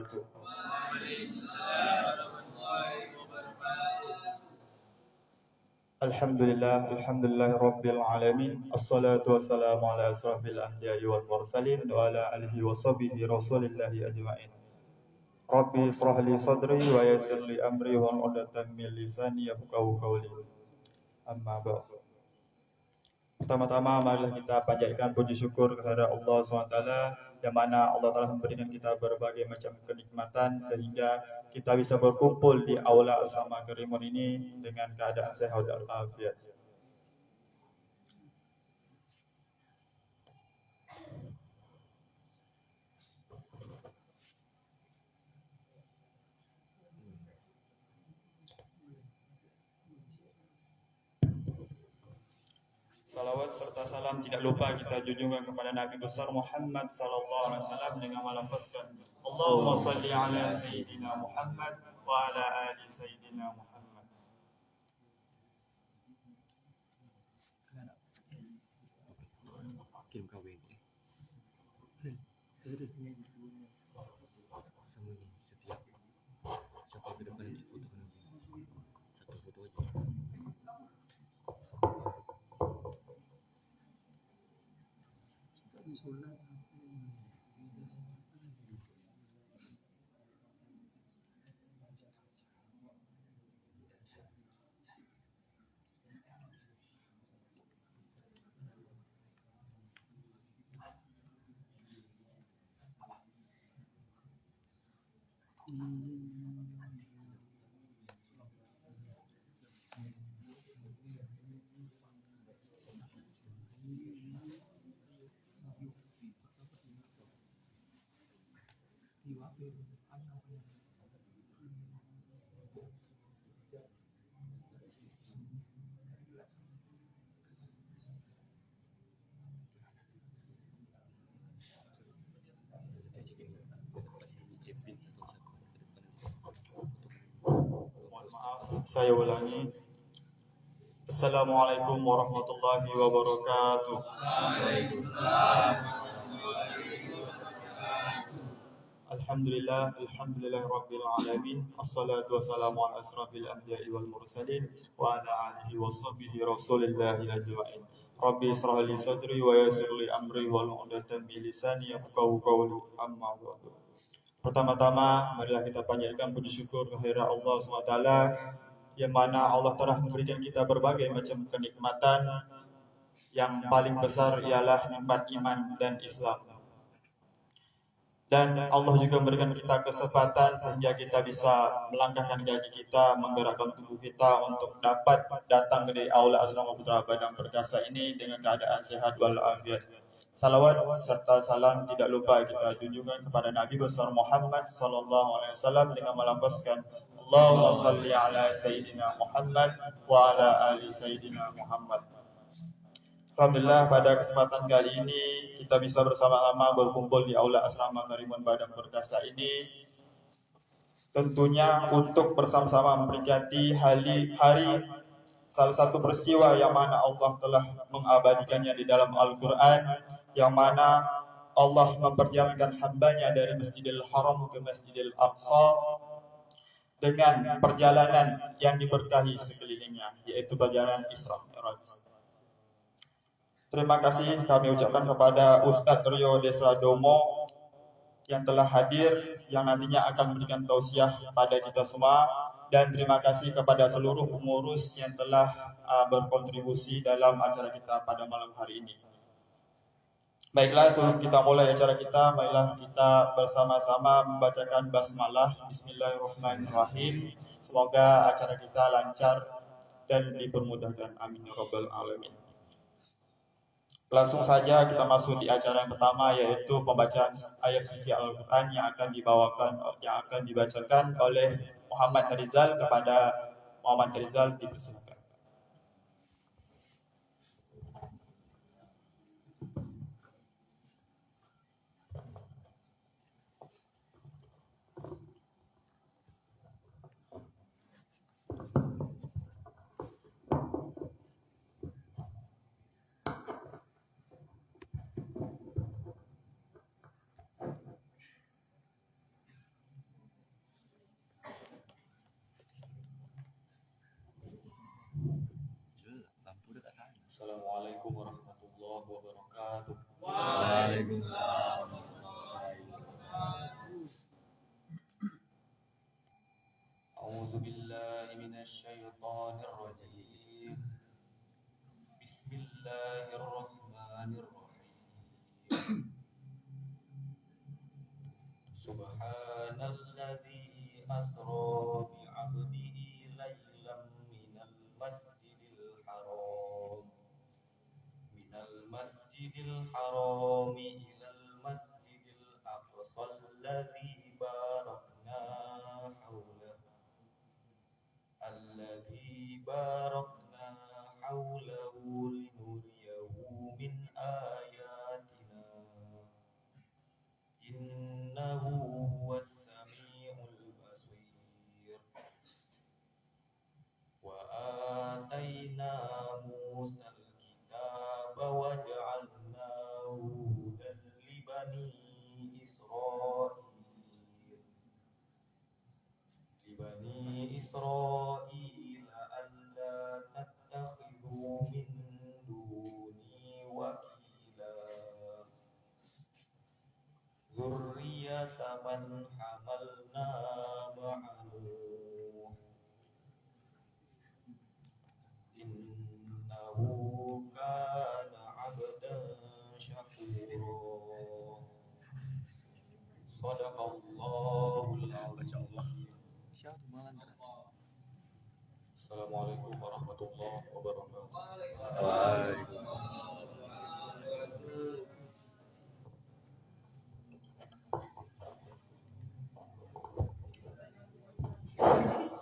wabarakatuh. Alhamdulillah rabbil alamin. Assalatu wassalamu ala asrafil anbiya'i wal mursalin wa ala alihi wa sahbihi rasulillahi ajma'in. Rabbi israh li sadri wa yassir li amri wa 'uqdatam min lisani yafqahu qawli. Amma ba'd. Pertama-tama marilah kita panjatkan puji syukur kepada Allah SWT yang mana Allah telah memberikan kita berbagai macam kenikmatan sehingga kita bisa berkumpul di aula asrama Karimun ini dengan keadaan sehat dan afiat. Salawat serta salam tidak lupa kita junjungkan kepada Nabi besar Muhammad sallallahu alaihi wasallam dengan melafazkan Allahumma salli ala sayyidina Muhammad wa ala ali sayyidina Muhammad. Kirim kawin. Setiap siapa ke depan itu satu foto aja. Mohon maaf, saya ulangi. Assalamualaikum warahmatullahi wabarakatuh. Alhamdulillah rabbil alamin. Assalatu wassalamu ala asrafil anbiya'i wal mursalin wa ala alihi wa sahbihi rasulillahi ajma'in. Rabbi israh li sadri wa yassir li amri wa 'uqdatam min lisani yafqahu qawli. Amma ba'du. Pertama-tama marilah kita panjatkan puji syukur kehadirat Allah SWT yang mana Allah telah memberikan kita berbagai macam kenikmatan. Yang paling besar ialah nikmat iman dan Islam. Dan Allah juga memberikan kita kesempatan sehingga kita bisa melangkahkan kaki kita, menggerakkan tubuh kita untuk dapat datang di aula asrama Putra Padang Perkasa ini dengan keadaan sehat walafiat. Salawat serta salam tidak lupa kita tunjukkan kepada Nabi besar Muhammad sallallahu alaihi wasallam dengan melafazkan Allahumma salli ala sayyidina Muhammad wa ala ali sayyidina Muhammad. Alhamdulillah pada kesempatan kali ini kita bisa bersama-sama berkumpul di aula asrama Karimun Padang Perkasa ini tentunya untuk bersama-sama memperingati hari salah satu peristiwa yang mana Allah telah mengabadikannya di dalam Al-Quran, yang mana Allah memperjalankan hambanya dari Masjidil Haram ke Masjidil Aqsa dengan perjalanan yang diberkahi sekelilingnya, yaitu perjalanan Isra Mi'raj. Terima kasih kami ucapkan kepada Ustadz Rio Desadomo yang telah hadir, yang nantinya akan memberikan tausiah pada kita semua. Dan terima kasih kepada seluruh pengurus yang telah berkontribusi dalam acara kita pada malam hari ini. Baiklah, sebelum kita mulai acara kita, marilah kita bersama-sama membacakan basmalah. Bismillahirrahmanirrahim. Semoga acara kita lancar dan dipermudahkan. Amin ya rabbal alamin. Langsung saja kita masuk di acara yang pertama, yaitu pembacaan ayat suci Al-Quran yang akan dibacakan oleh Muhammad Rizal. Kepada Muhammad Rizal dipersilakan. Assalamualaikum warahmatullahi wabarakatuh. Waalaikumsalam. A'udzu billahi minasy syaithanir rajim. Bismillahirrahmanirrahim. Subhanalladzi asra bi 'abdihi lailan minal masjidil haram ilal masjidil aqsa alladzi barakna haulahu linuriyahu min ayatina innahu huwas samiul basir. Wa ataina Musal kitaba wa ja'alnahu hudan li bani Israil alla tattakhidhu min duni wakila dzurriyyata man hamalna ma'a Nuh innahu kana 'abdan syakura. Shadaqallahul azim. Assalamualaikum warahmatullahi wabarakatuh. Waalaikumsalam.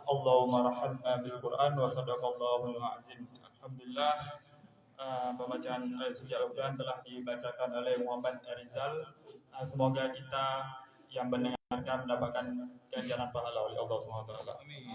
Allahumma rahamna bil Quran wa sadaqallahul azim. Alhamdulillah, pembacaan suci Al-Quran telah dibacakan oleh Muhammad Rizal. Semoga kita yang mendengarkan mendapatkan ganjaran pahala oleh Allah SWT. Amin.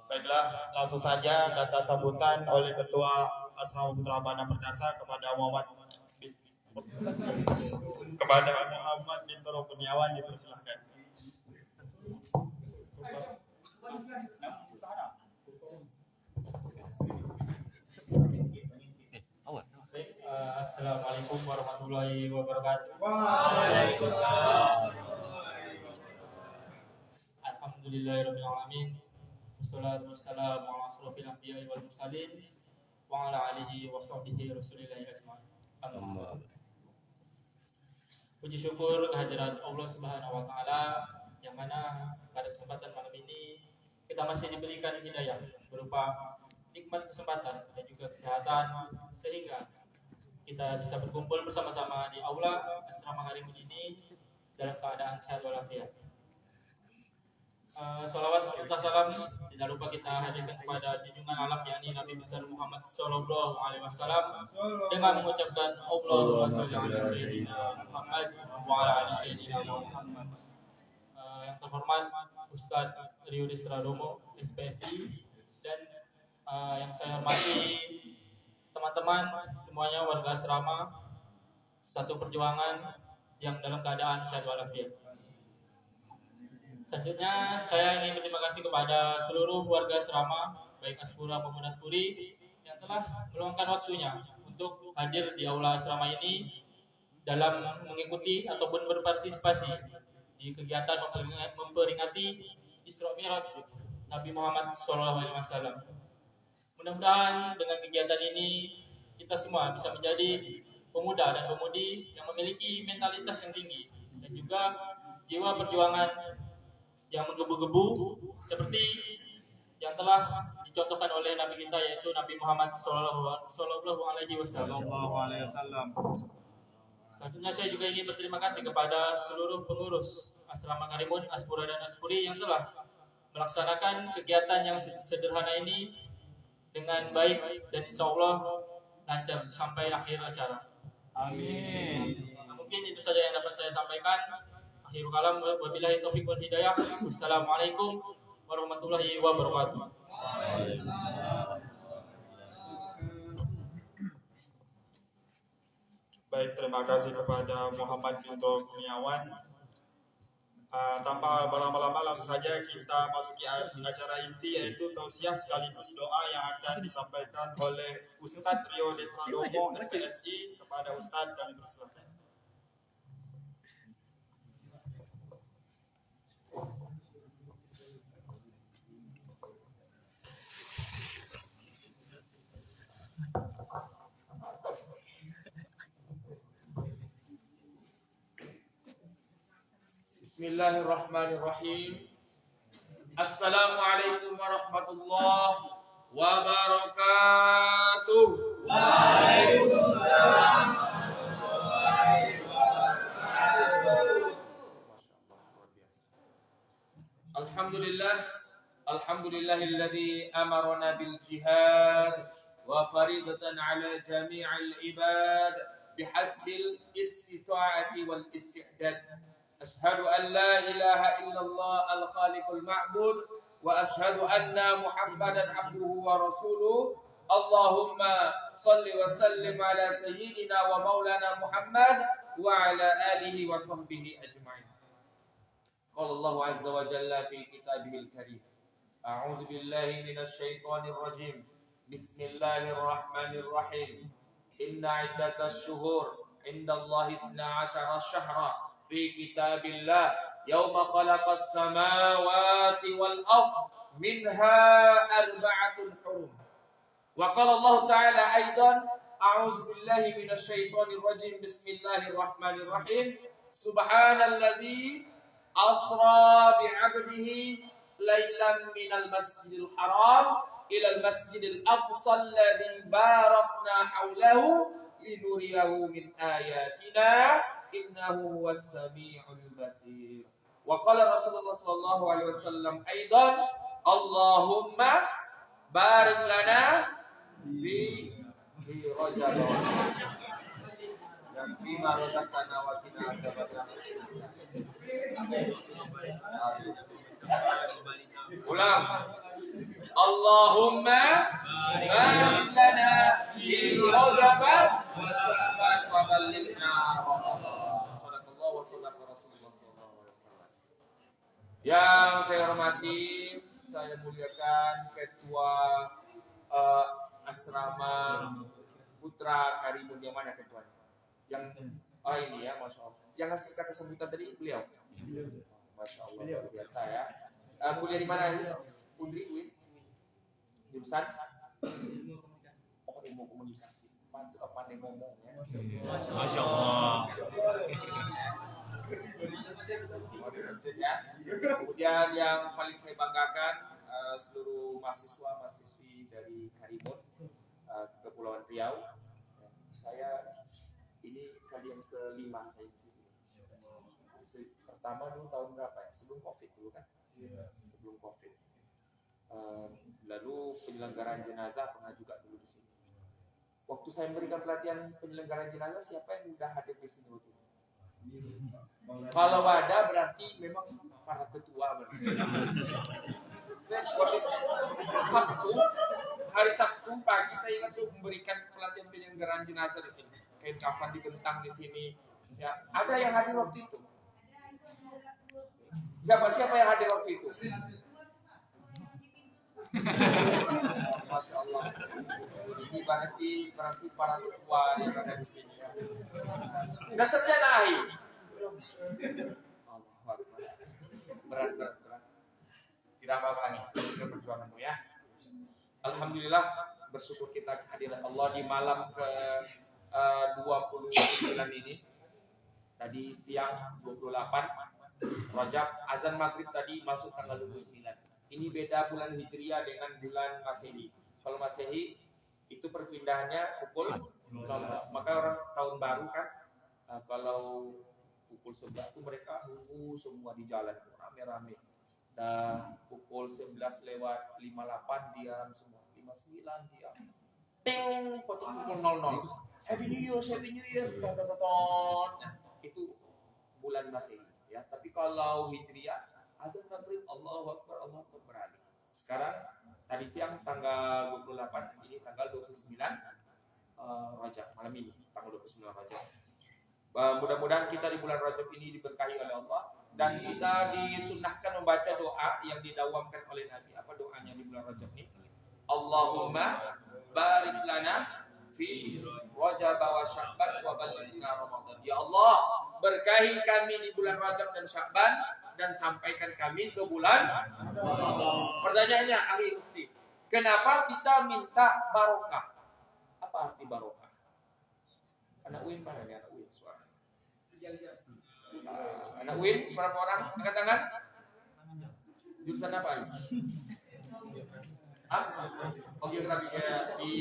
Baiklah, langsung saja kata sambutan oleh Ketua Asrama Putra Bana Perkasa kepada Muhammad Bintoro Kurniawan, dipersilahkan. Assalamualaikum warahmatullahi wabarakatuh. Waalaikumsalam. Alhamdulillahirabbil alamin. Wassalatu wassalamu ala asrofil anbiya'i wal mursalin wa ala alihi wa sahbihi rasulillahi ajma'in. Amma. Puji syukur kehadirat Allah Subhanahu wa taala yang mana pada kesempatan malam ini kita masih diberikan hidayah berupa nikmat kesempatan dan juga kesehatan sehingga kita bisa berkumpul bersama-sama di aula asrama Harimun ini dalam keadaan sehat walafiat. Salawat serta salam tidak lupa kita hadirkan kepada junjungan alam yakni Nabi besar Muhammad Sallallahu Alaihi Wasallam dengan mengucapkan Allahumma sholli ala sayyidina Muhammad wa ala ali sayyidina Muhammad. Yang terhormat Ustadz Rio Desradomo SPSI dan yang saya hormati teman-teman semuanya warga asrama satu perjuangan yang dalam keadaan sehat walafiat. Selanjutnya saya ingin berterima kasih kepada seluruh warga asrama baik Aspura maupun Aspuri yang telah meluangkan waktunya untuk hadir di aula asrama ini dalam mengikuti ataupun berpartisipasi di kegiatan memperingati Isra Mi'raj Nabi Muhammad SAW. Mudah-mudahan dengan kegiatan ini kita semua bisa menjadi pemuda dan pemudi yang memiliki mentalitas yang tinggi dan juga jiwa perjuangan yang menggebu-gebu seperti yang telah dicontohkan oleh Nabi kita yaitu Nabi Muhammad Sallallahu Alaihi Wasallam. Selanjutnya saya juga ingin berterima kasih kepada seluruh pengurus asrama Karimun, Aspura dan Aspuri yang telah melaksanakan kegiatan yang sederhana ini dengan baik dan insya Allah lancar sampai akhir acara. Amin. Mungkin itu saja yang dapat saya sampaikan. Akhirul kalam, wabillahi taufiq wal hidayah. Wassalamualaikum warahmatullahi wabarakatuh. Baik, terima kasih kepada Muhammad bin Kurniawan. Tanpa berlama-lama langsung saja kita masuki acara inti, yaitu tausiah sekaligus doa yang akan disampaikan oleh Ustadz Rio Desrandomo SPSI. Kepada Ustadz kami persilakan. Bismillahirrahmanirrahim. Assalamualaikum warahmatullahi wabarakatuh. Waalaikumsalam warahmatullahi wabarakatuh. Alhamdulillahilladzi amarna bil jihad wa faridatan ala jami'il ibad bihasbil istita'ati wal istidad. أشهد أن لا إله إلا الله الخالق المعبود وأشهد أن محمدا عبده ورسوله اللهم صل وسلم على سيدنا ومولانا محمد وعلى آله وصحبه أجمعين. قال الله عز وجل في كتابه الكريم أعوذ بالله من الشيطان الرجيم بسم الله الرحمن الرحيم إن عدة الشهور عند الله 12 شهرا في كتاب الله يوم خلق السماوات والأرض منها 4 حرم. وقال الله تعالى أيضا أعوذ بالله من الشيطان الرجيم بسم الله الرحمن الرحيم سبحان الذي أسرى بعبده ليلا من المسجد الحرام إلى المسجد الأقصى الذي باركنا حوله لنريه من آياتنا إنه هو السميع البصير. وقال رسول الله صلى الله عليه وسلم أيضا اللهم بارك لنا في رجب فيما رزقنا وقنا عذاب النار. Ulang. Allahumma barik lana fi Rajab wa ballighna Ramadan. Shadaqallahu wa sadaqa Rasulullah sallallahu alaihi wasallam. Yang saya hormati, saya muliakan Ketua Asrama Putra Karimun, yang mana ketuanya? Yang ini ya, Masya Allah. Yang ngasih kata sambutan tadi beliau. Masya Allah, luar biasa ya. Kuliah di mana? Undri, Win? Jurusan? Oh, ilmu komunikasi. Pandai ngomong ya. Masya Allah. Kemudian yang paling saya banggakan seluruh mahasiswa-mahasiswi dari Karimun, Kepulauan Riau. Saya ini kali yang kelima saya di sini. Pertama dulu tahun berapa ya? Sebelum Covid dulu kan? Sebelum Covid. Lalu penyelenggaraan jenazah pernah juga dulu di sini. Waktu saya memberikan pelatihan penyelenggaraan jenazah, siapa yang sudah hadir di sini waktu itu? Kalau ada berarti memang para ketua berarti. Hari Sabtu pagi saya ingat tuh memberikan pelatihan penyelenggaraan jenazah di sini. Kain kafan dibentang di sini. Ya, ada yang hadir waktu itu. Siapa yang hadir waktu itu? Masya Allah. Ini berarti para ketua yang ada di sini. Ya. Dasarnya nahi. Berat. Tidak apa-apa nih. Kita perjuanganmu ya. Alhamdulillah, bersyukur kita kehadiran Allah di malam ke 29 ini. Tadi siang 28 Rajab, azan maghrib tadi masuk tanggal 29. Ini beda bulan Hijriah dengan bulan Masehi. Kalau Masehi itu perpindahannya pukul 00. Maka orang tahun baru kan, kalau pukul 11 itu mereka nunggu semua di jalan rame-rame. Dan pukul 11 lewat 58 diam semua. 59 diam. Ting, potong pukul 00. Happy New Year, Happy New Year. Itu bulan Masehi ya. Tapi kalau Hijriah, azan maghrib Allahu Akbar beralih. Sekarang tadi siang tanggal 28, ini tanggal 29 Rajab, malam ini tanggal 29 Rajab. Mudah-mudahan kita di bulan Rajab ini diberkahi oleh Allah, dan kita disunnahkan membaca doa yang didawamkan oleh Nabi. Apa doanya di bulan Rajab ini? Allahumma barik lana fi Rajab wa Sya'ban wa ballighna Ramadan. Ya Allah, berkahi kami di bulan Rajab dan Sya'ban, dan sampaikan kami ke bulan Ramadan. Pertanyaannya, ahli ukti, kenapa kita minta barokah? Apa arti barokah? Anak Win mana nih, anak Win suara? Anak Win, berapa orang? Angkat tangan. Jurusan apa ini? Oke, di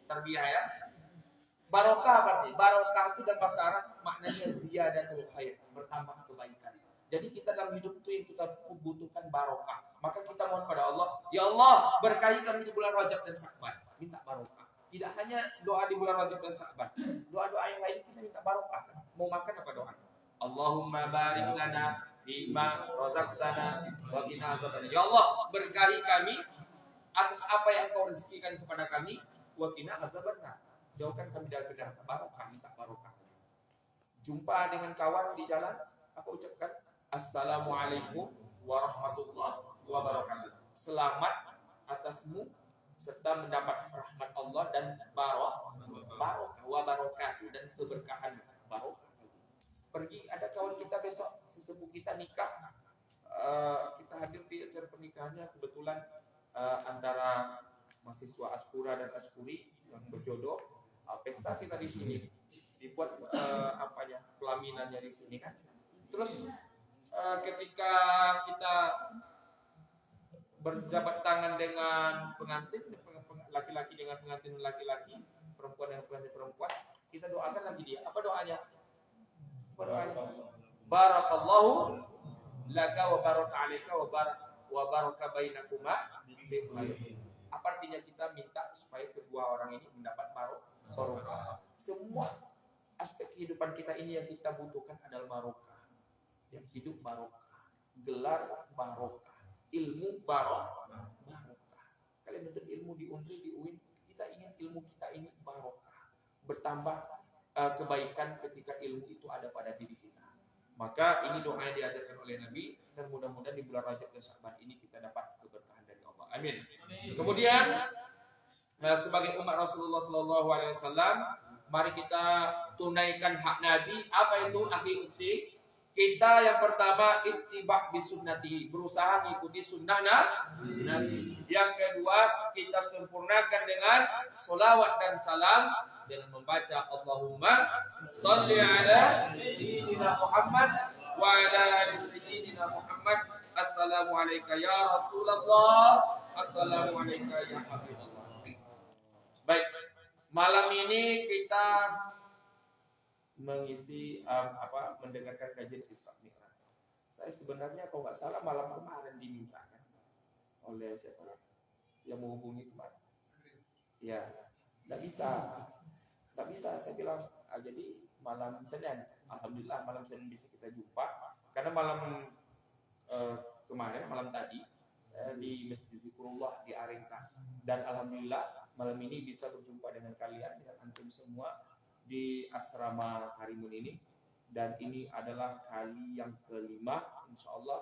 tarbiyah ya. Barokah berarti, barokah itu dalam bahasa Arab maknanya ziyadatul khair, bertambah kebaikan. Jadi kita dalam hidup itu yang kita butuhkan barokah. Maka kita mohon pada Allah, ya Allah, berkahi kami di bulan Rajab dan Sya'ban. Minta barokah. Tidak hanya doa di bulan Rajab dan Sya'ban. Doa-doa yang lain kita minta barokah. Mau makan apa doa? Allahumma barik lana fima razaqtana wa qina azabannar. Ya Allah, berkahi kami atas apa yang Engkau rezekikan kepada kami, wa qina azabannar. Jauhkan kami dari neraka. Barokah, minta barokah. Jumpa dengan kawan di jalan, apa ucapkan? Assalamualaikum warahmatullahi wabarakatuh. Selamat atasmu serta mendapat rahmat Allah dan barokah wabarakatuh dan keberkahan barokah. Pergi, ada kawan kita besok sesepuh kita nikah, kita hadir di acara pernikahannya, kebetulan antara mahasiswa Aspura dan Aspuri yang berjodoh, pesta kita di sini dibuat pelaminannya di sini kan. Terus ketika kita berjabat tangan dengan pengantin laki-laki dengan pengantin laki-laki, perempuan dengan pengantin perempuan, kita doakan lagi dia. Apa doanya? Barakallahu laka wa baraka alaika wa baraka bainakuma bi khair. Apa artinya kita minta supaya kedua orang ini mendapat barokah. Semua aspek kehidupan kita ini yang kita butuhkan adalah barokah. Yang hidup barokah, gelar barokah, ilmu barokah. Kalian menuntut ilmu di Unri, di UIN, kita ingin ilmu kita ini barokah, bertambah kebaikan ketika ilmu itu ada pada diri kita. Maka ini doa yang diajarkan oleh Nabi, dan mudah-mudahan di bulan Rajab dan Sya'ban ini kita dapat keberkahan dari Allah. Amin. Kemudian sebagai umat Rasulullah SAW, mari kita tunaikan hak Nabi. Apa itu akhi ukti? Kita yang pertama ittiba' bisunnati, berusaha mengikuti sunnah Nabi. Yang kedua, kita sempurnakan dengan sholawat dan salam dengan membaca Allahumma sholli ala sayyidina Muhammad wa ala ali sayyidina Muhammad. Assalamu alayka ya Rasulullah, assalamu alayka ya Habibullah. Baik, malam ini kita mengisi mendengarkan kajian Isra Mi'raj. Saya sebenarnya kalau nggak salah malam kemarin dimintakan oleh siapa yang menghubungi kemarin. Ya, nggak bisa. Saya bilang jadi malam Senin. Alhamdulillah malam Senin bisa kita jumpa. Karena malam kemarin malam tadi saya di Masjid Zikrullah di Arengka, dan alhamdulillah malam ini bisa berjumpa dengan kalian, dengan antum semua di asrama Karimun ini, dan ini adalah kali yang kelima. Insyaallah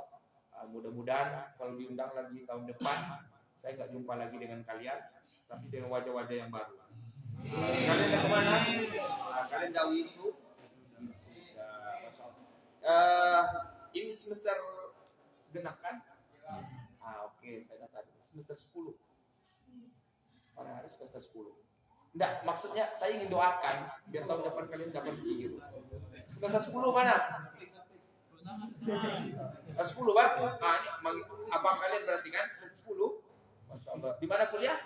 mudah-mudahan kalau diundang lagi tahun depan saya nggak jumpa lagi dengan kalian, tapi dengan wajah-wajah yang baru. Kalian dah kemana? Kalian dah wisu? Ini semester genap kan? Oke, saya dah tahu. Semester 10. Orang ada semester 10. Enggak, maksudnya saya ingin doakan biar tahun depan kalian dapat gitu. Semester 10 mana? 10 Pak? Ini abang kalian berarti kan semester 10? Masya Allah. Di mana kuliah?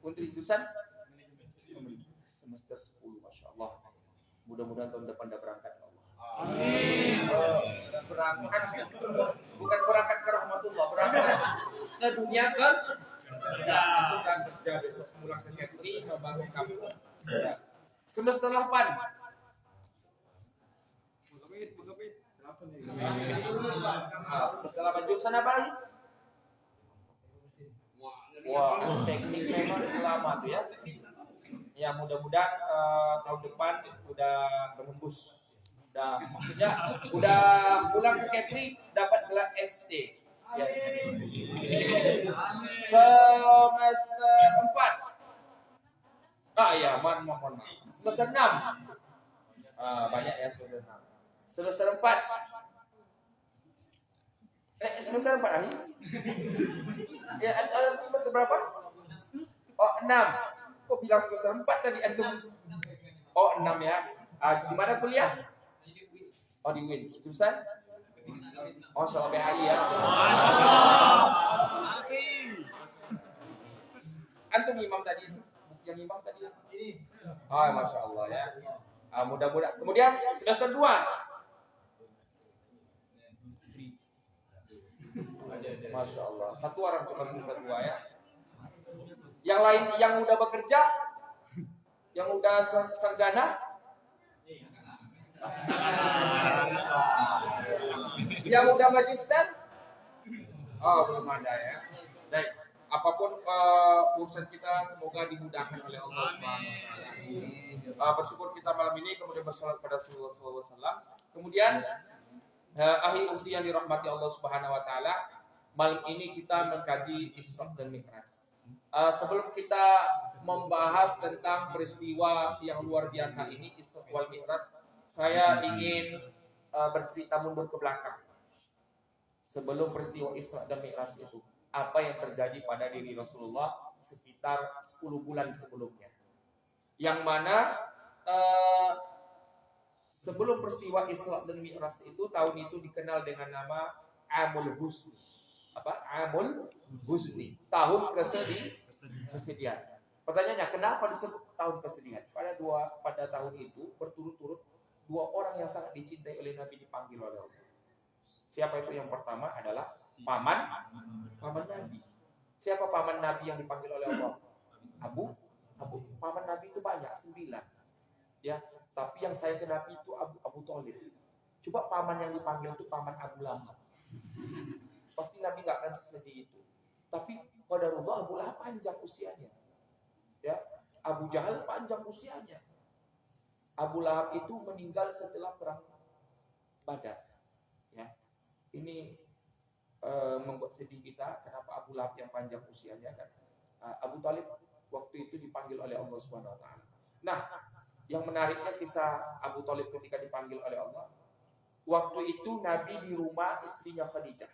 Untri jurusan? Semester 10, Masya Allah. Mudah-mudahan tahun depan dah berangkat ya Allah. Amin. Berangkat, bukan berangkat ke rahmatullah, berangkat ke dunia kan? Aku akan kerja besok, pulang ke Kepri, membangun kampung. Semester 8. Semester 8 jurusan apa lagi? Wah, teknik memang lama tuh ya. Ya mudah-mudahan tahun depan udah berhembus. Maksudnya udah pulang ke Kepri dapat gelar ST. Ya. Semester 4. Ya, mohon maaf. Semester 6. Banyak ya semester 6. Semester 4. Semester 4 akhir. Ya, semester berapa? 6. Kok bilang semester 4 tadi antum? 6 ya. Di mana kuliah? Di UIN. Jurusan? Soal BHI ya. Antum imam tadi itu? Yang imam tadi ini. Masya Allah ya. Mudah-mudahan. Kemudian semester 2. Masya Allah. Satu orang cuma semester 2 ya. Yang lain yang udah bekerja, yang udah sarjana, yang udah magister, belum ada ya. Baik, apapun urusan kita semoga dimudahkan oleh Allah Subhanahu wa taala. Bersyukur kita malam ini, kemudian bersolat pada Rasulullah SAW. Kemudian ahli ukti yang dirahmati Allah Subhanahu wa taala, malam ini kita mengkaji Isra dan Mi'raj. Sebelum kita membahas tentang peristiwa yang luar biasa ini, Isra wal Mi'raj, saya ingin bercerita mundur ke belakang. Sebelum peristiwa Isra dan Mi'raj itu, apa yang terjadi pada diri Rasulullah sekitar 10 bulan sebelumnya. Yang mana sebelum peristiwa Isra dan Mi'raj itu, tahun itu dikenal dengan nama Amul Husni. Amul Husni, tahun kesedihan. Pertanyaannya, kenapa disebut tahun kesedihan? Pada tahun itu berturut-turut 2 orang yang sangat dicintai oleh Nabi dipanggil oleh Allah. Siapa itu? Yang pertama adalah paman Nabi. Siapa paman Nabi yang dipanggil oleh Allah? Abu. Paman Nabi itu banyak, 9. Ya, tapi yang saya kenal itu Abu Thalib. Coba paman yang dipanggil itu paman Abu Lahab. Pasti Nabi nggak akan sedih itu. Tapi qadarullah Abu Lahab panjang usianya. Ya, Abu Jahal panjang usianya. Abu Lahab itu meninggal setelah perang Badar. Ya, ini membuat sedih kita. Kenapa Abu Lahab yang panjang usianya kan? Abu Thalib waktu itu dipanggil oleh Allah Subhanahu Wa Taala. Nah, yang menariknya kisah Abu Thalib ketika dipanggil oleh Allah. Waktu itu Nabi di rumah istrinya Khadijah.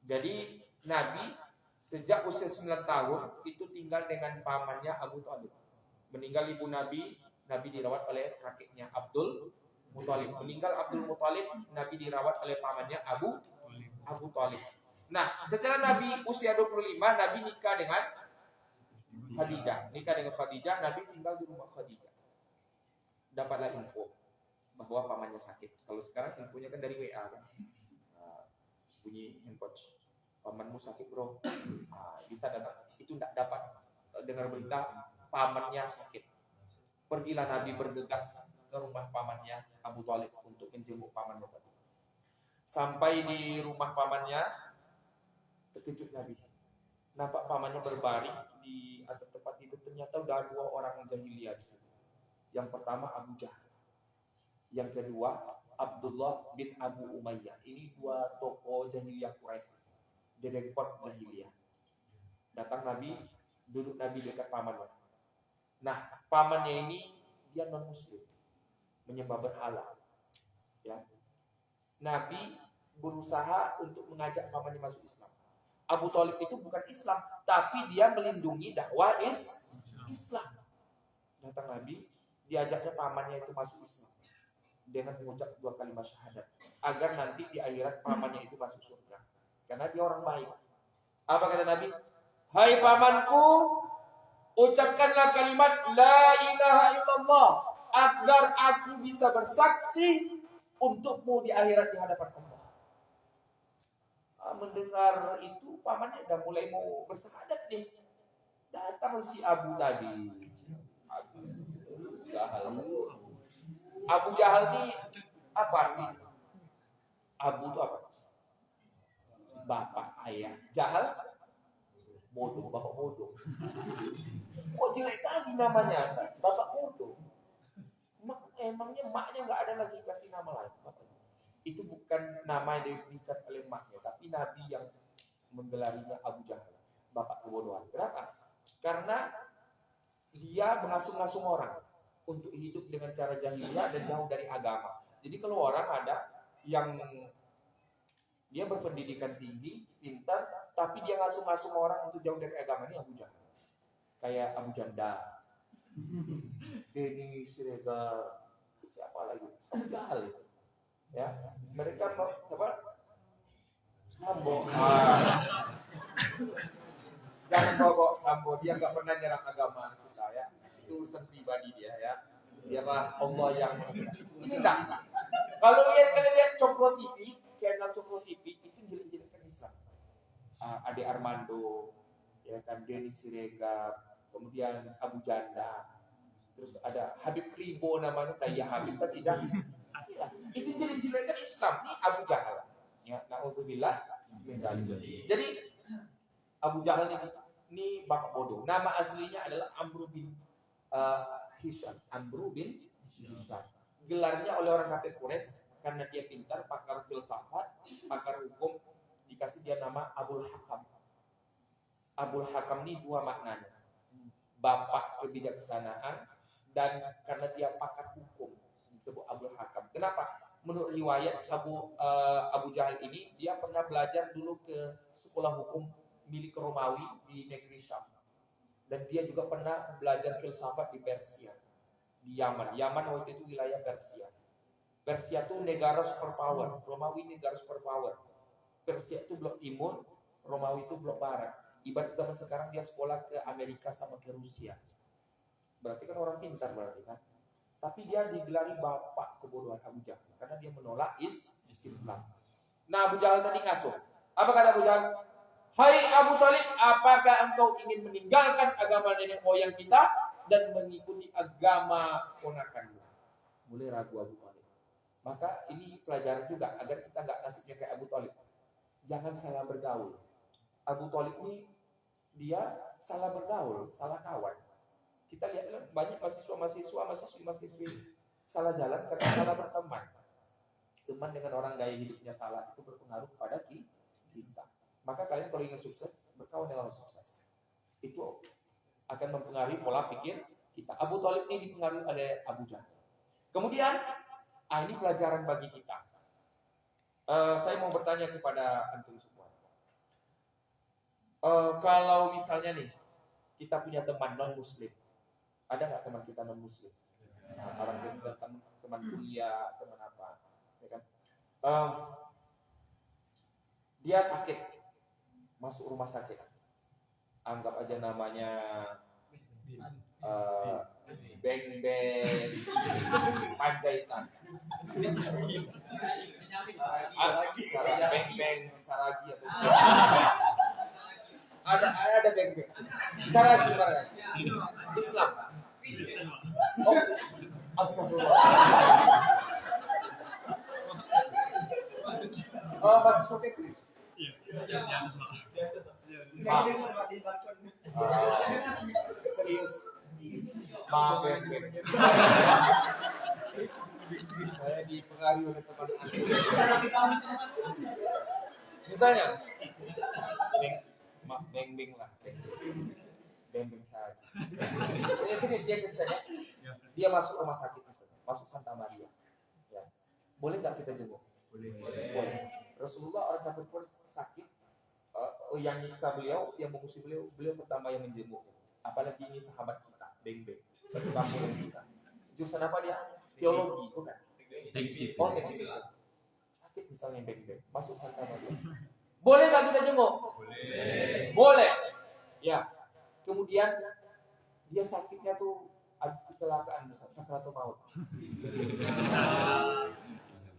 Jadi Nabi sejak usia 9 tahun itu tinggal dengan pamannya Abu Thalib. Meninggal ibu Nabi dirawat oleh kakeknya Abdul Muthalib. Meninggal Abdul Muthalib, Nabi dirawat oleh pamannya Abu Thalib. Nah, setelah Nabi usia 25, Nabi nikah dengan Khadijah. Nabi tinggal di rumah Khadijah. Dapatlah info bahwa pamannya sakit. Kalau sekarang infonya kan dari WA kan. Bunyi handphone, pamanmu sakit bro, bisa datang. Itu tidak dapat dengar berita pamannya sakit. Pergilah Nabi bergegas ke rumah pamannya Abu Thalib untuk menjenguk pamannya. Sampai di rumah pamannya, terkejut Nabi. Nampak pamannya berbaring di atas tempat tidur. Ternyata udah 2 orang jahiliyah di situ. Yang pertama Abu Jahal, yang kedua Abdullah bin Abu Umayyah. Ini 2 tokoh jahiliyah Quraisy, direkod jahiliyah. Datang Nabi, duduk Nabi dekat pamannya. Nah, pamannya ini dia non muslim, menyembah berhala. Ya. Nabi berusaha untuk mengajak pamannya masuk Islam. Abu Thalib itu bukan Islam, tapi dia melindungi dakwah Islam. Datang Nabi, diajaknya pamannya itu masuk Islam dengan mengucap 2 kalimat syahadat, agar nanti di akhirat pamannya itu masuk surga, karena dia orang baik. Apa kata Nabi? Hai pamanku, ucapkanlah kalimat la ilaha illallah agar aku bisa bersaksi untukmu di akhirat di hadapan Allah. Mendengar itu pamannya udah mulai mau bersyahadat nih. Datang si Abu tadi. Abu Jahal ini apa artinya? Abu itu apa? Bapak, ayah. Jahal Bodoh, bapak bodoh. Kok jelek kali namanya, Ustaz? Bapak bodoh. Emangnya maknya nggak ada lagi kasih nama lain. Itu bukan nama yang diberikan oleh maknya, tapi Nabi yang menggelarinya Abu Jahal, bapak kebodohan. Kenapa? Karena dia mengasung-asung orang untuk hidup dengan cara jahiliyah dan jauh dari agama. Jadi kalau orang ada yang dia berpendidikan tinggi, pintar, tapi dia ngasung-ngasung orang untuk jauh dari agama, ini Abu Jahal. Kayak Abu Janda, Denny Siregar, siapa lagi? Abu Jahal itu. Ya, mereka apa? Sambo. Jangan bawa Sambo, dia nggak pernah nyerang agama kita ya. Itu urusan pribadi dia ya. Biarlah Allah yang ini enggak. Kalau lihat Cokro TV, channel Cokro TV itu jelek-jelekkan Islam. Ade Armando, ya kan, Denny Siregar, kemudian Abu Janda, terus ada Habib Ribo namanya, kayak Habib kan tidak. Ya, itu jelek-jelekkan Islam. Ini Abu Jahal. Ya, na'udzubillah. Jadi Abu Jahal ini bapak bodoh. Nama aslinya adalah Amr bin Hisham. Amr bin Hisham. Gelarnya oleh orang kafir Quraisy karena dia pintar, pakar filsafat, pakar hukum, dikasih dia nama Abul Hakam. Abul Hakam ini dua maknanya. Bapak kebijaksanaan dan karena dia pakar hukum disebut Abul Hakam. Kenapa? Menurut riwayat Abu Jahal ini dia pernah belajar dulu ke sekolah hukum milik Romawi di negeri Syam. Dan dia juga pernah belajar filsafat di Persia, di Yaman. Yaman waktu itu wilayah Persia. Persia itu negara superpower, Romawi negara superpower. Persia itu blok timur, Romawi itu blok barat. Ibarat zaman sekarang dia sekolah ke Amerika sama ke Rusia. Berarti kan orang pintar berarti kan. Tapi dia digelari bapak kebodohan Abu Jahal karena dia menolak Islam. Nah, Abu Jahal tadi ngasuh. Apa kata Abu Jahal? Hai Abu Thalib, apakah engkau ingin meninggalkan agama nenek moyang kita dan mengikuti agama ponakanmu? Mulai ragu Abu Thalib. Maka ini pelajaran juga agar kita nggak nasibnya kayak Abu Thalib. Jangan salah bergaul. Abu Thalib ini dia salah bergaul, salah kawan. Kita lihat banyak mahasiswa-mahasiswi salah jalan karena salah berteman. Teman dengan orang gaya hidupnya salah itu berpengaruh pada kita. Maka kalian kalau ingin sukses, berkawan dengan orang sukses. Itu akan mempengaruhi pola pikir kita. Abu Thalib ini dipengaruhi oleh Abu Jahal. Kemudian, ini pelajaran bagi kita. Saya mau bertanya kepada antum semua. Kalau misalnya nih, kita punya teman non-muslim. Ada nggak teman kita non-muslim? Nah, orang Kristen, teman kuliah, teman apa? Ya kan? Dia sakit, masuk rumah sakit. Anggap aja namanya Beng-Beng Panjaitan. Beng-Beng Saragi atau ada Beng-Beng Saragi mana? Islam. Oh, astagfirullah. Masih suka klik. Serius. Maaf, Beng-Beng. Saya dipengaruhi oleh teman misalnya Beng-Beng lah, Beng-Beng saja. Ini serius dia Kristen ya. Dia masuk rumah sakit misalnya, masuk Santa Maria. Ya. Boleh nggak kita jenguk? Boleh. Rasulullah orang kafir Quraisy sakit, yang nyiksa beliau, yang mengusir beliau pertama yang menjenguk. Apalagi ini sahabat kita, Beng-Beng, satu kampung dengan kita. Jurusan apa dia? Teologi, bukan? Oh, teknik. Sakit misalnya Beng-Beng, masuk Santa Maria. Boleh nggak kita jenguk? Boleh. Ya. Kemudian dia sakitnya tuh habis kecelakaan besar, sakaratul maut.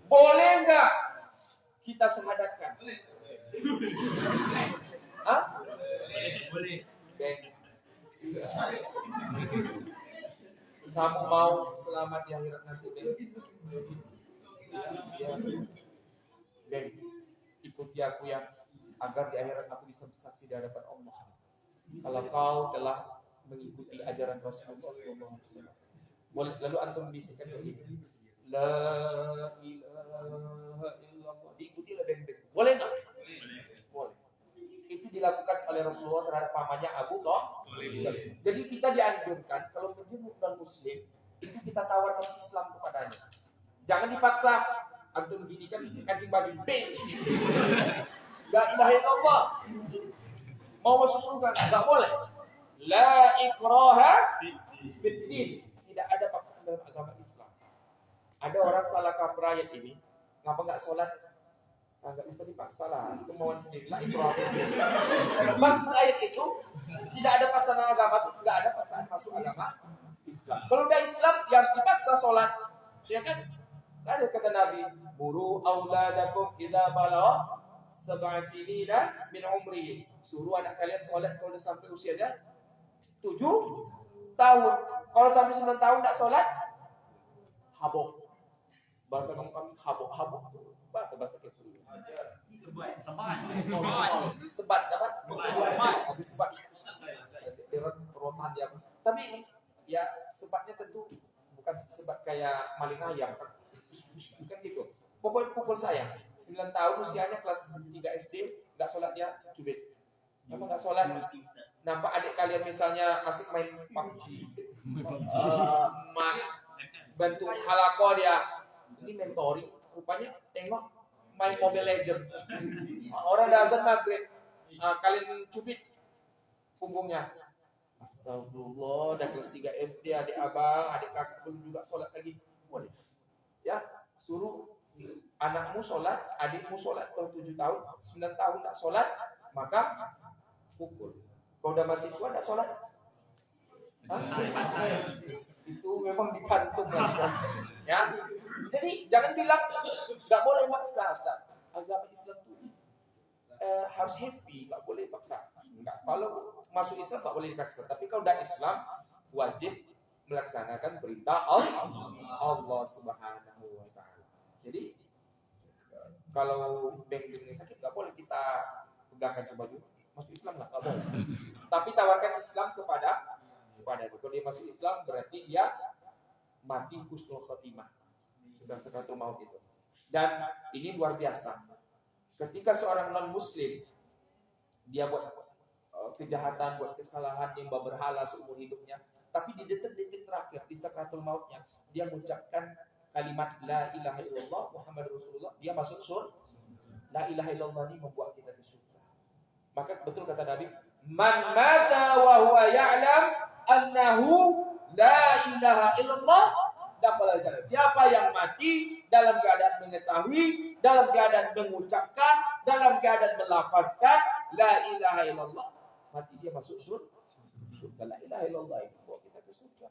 Boleh nggak kita syahadatkan? Hah? Boleh. Kamu mau selamat di akhirat nanti, Beng, ikuti aku ya, agar di akhirat aku bisa bersaksi di hadapan Allah. kalau kau telah mengikuti ajaran Rasulullah SAW. Boleh, lalu antum bisikkan begini, la ilaha illallah, diikuti lebih baik. Boleh nggak? Boleh. Itu dilakukan oleh Rasulullah terhadap pamannya Abu Thalib. Jadi kita dianjurkan kalau menjenguk non Muslim itu kita tawarkan Islam kepadanya. Jangan dipaksa. Antum gini kan kancing baju B. La ilaha illallah. Mau masuk surga nggak boleh. La ikraha fiddin. Tidak ada paksaan dalam agama Islam. Ada orang salah kaprah ayat ini. Ngapa nggak sholat? Nggak bisa dipaksa lah. Itu mauan sendiri. La ikraha fiddin. Maksud ayat itu tidak ada paksaan agama. Nggak ada paksaan masuk agama Islam. Kalau udah Islam, ya harus dipaksa sholat. Ya kan? Ada kata Nabi, muru auladakum idza balagha sab'a sinina min umri. Suruh anak kalian sholat kalau sudah sampai usianya 7 tahun. Kalau sampai 9 tahun tidak sholat, habok. Bahasa kami habok. Bahasa kita. Sebat apa? Habis sebat. Rotan dia. Tapi ya sebatnya tentu bukan sebat kayak maling ayam. Bukan gitu. Pokoknya pukul saya 9 tahun usianya kelas 3 SD nggak sholat dia cubit. Emang nggak sholat? Nampak adik kalian misalnya asik main PUBG, bantu halako dia, ini mentoring. Rupanya tengok main Mobile Legend. Orang dah azan maghrib, kalian cubit punggungnya. Astagfirullah, dah kelas 3 SD, adik abang, adik kakak belum juga sholat lagi. Boleh. Ya, suruh anakmu sholat, adikmu sholat kalau 7 tahun, 9 tahun tak sholat, maka pukul. Kalau udah mahasiswa tak sholat, itu memang dikantung ya. Jadi jangan bilang nggak boleh maksa, Ustaz. Agama Islam itu harus happy, nggak boleh paksa. Enggak. Kalau masuk Islam nggak boleh dipaksa. Tapi kalau udah Islam wajib melaksanakan perintah Allah Subhanahu wa taala. Jadi kalau beng-bengnya sakit nggak boleh kita pegangkan coba dulu. Masuk Islam nggak boleh. Tapi tawarkan Islam kepada kalau dia masuk Islam berarti dia mati husnul khotimah. Sudah sekatul maut itu. Dan ini luar biasa. Ketika seorang non muslim dia buat kejahatan, buat kesalahan, yang berhala seumur hidupnya, tapi di detik-detik terakhir di sakratul mautnya dia mengucapkan kalimat la ilaha illallah Muhammad Rasulullah, dia masuk surga. La ilaha illallah ini membuat kita ke surga. Maka betul kata Nabi, man mata wa huwa ya'lam annahu la ilaha illallah dakhala jannah. Siapa yang mati dalam keadaan mengetahui, dalam keadaan mengucapkan, dalam keadaan melafazkan la ilaha illallah, mati dia masuk surga. La ilaha illallah itu bawa kita ke surga.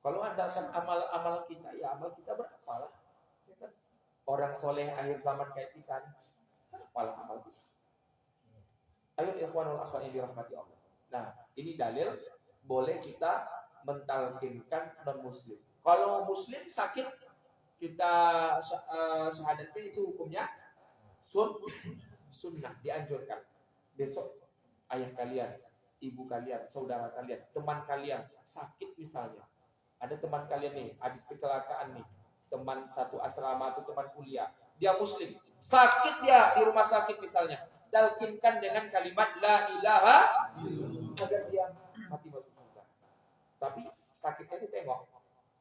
Kalau andalkan amal-amal kita, ya amal kita berapa lah? Ya kan? Orang soleh akhir zaman kayak kita nih, berapa amal kita? Ayo ikhwanul akhwan yang dirahmati Allah. Nah, ini dalil boleh kita mentalkinkan non muslim. Kalau muslim sakit, kita syahadatnya itu hukumnya sunnah, dianjurkan. Besok ayah kalian, ibu kalian, saudara kalian, teman kalian sakit misalnya. Ada teman kalian nih, habis kecelakaan nih, teman satu asrama atau teman kuliah, dia muslim, sakit dia di rumah sakit misalnya, talkinkan dengan kalimat la ilaha agar dia mati masuk surga. Tapi sakitnya itu tengok,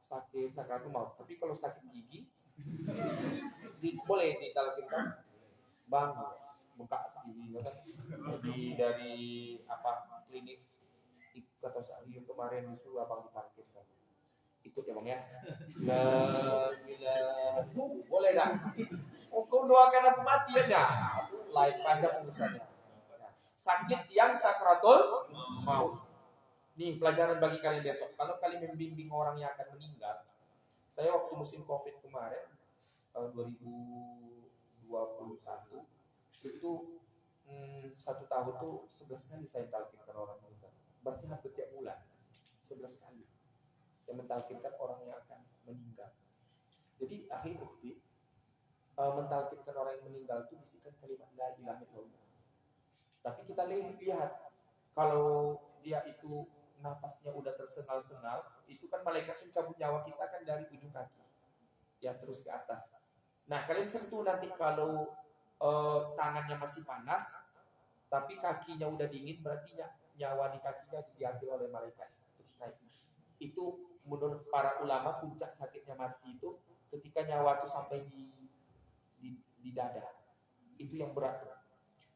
sakit sakratul maut. Tapi kalau sakit gigi, boleh ditalkinkan, bang, buka gigi dari apa klinik atau stadium kemarin itu abang ditalkinkan. Ikut ya bang ya. Boleh dah. Kau doakan aku mati aja. Lain pada urusannya. Sakit yang sakratul maut. Nih pelajaran bagi kalian besok. Kalau kalian membimbing orang yang akan meninggal, saya waktu musim COVID kemarin tahun 2021 itu 1 tahun tuh 11 kali saya talkinkan orang meninggal. Berarti hampir tiap bulan 11 kali yang mentalkinkan orang yang akan meninggal. Jadi akhir bukti mentalkinkan orang yang meninggal itu bisikan kalimat la ilaha illallah. Tapi kita lihat Kalau dia itu napasnya udah tersengal-sengal, itu kan malaikat pencabut nyawa kita kan dari ujung kaki, ya terus ke atas. Nah kalian sentuh nanti kalau tangannya masih panas, tapi kakinya udah dingin, berarti nyawa di kakinya diambil oleh malaikat terus naik. Itu menurut para ulama puncak sakitnya mati itu ketika nyawa itu sampai di dada. Itu yang berat.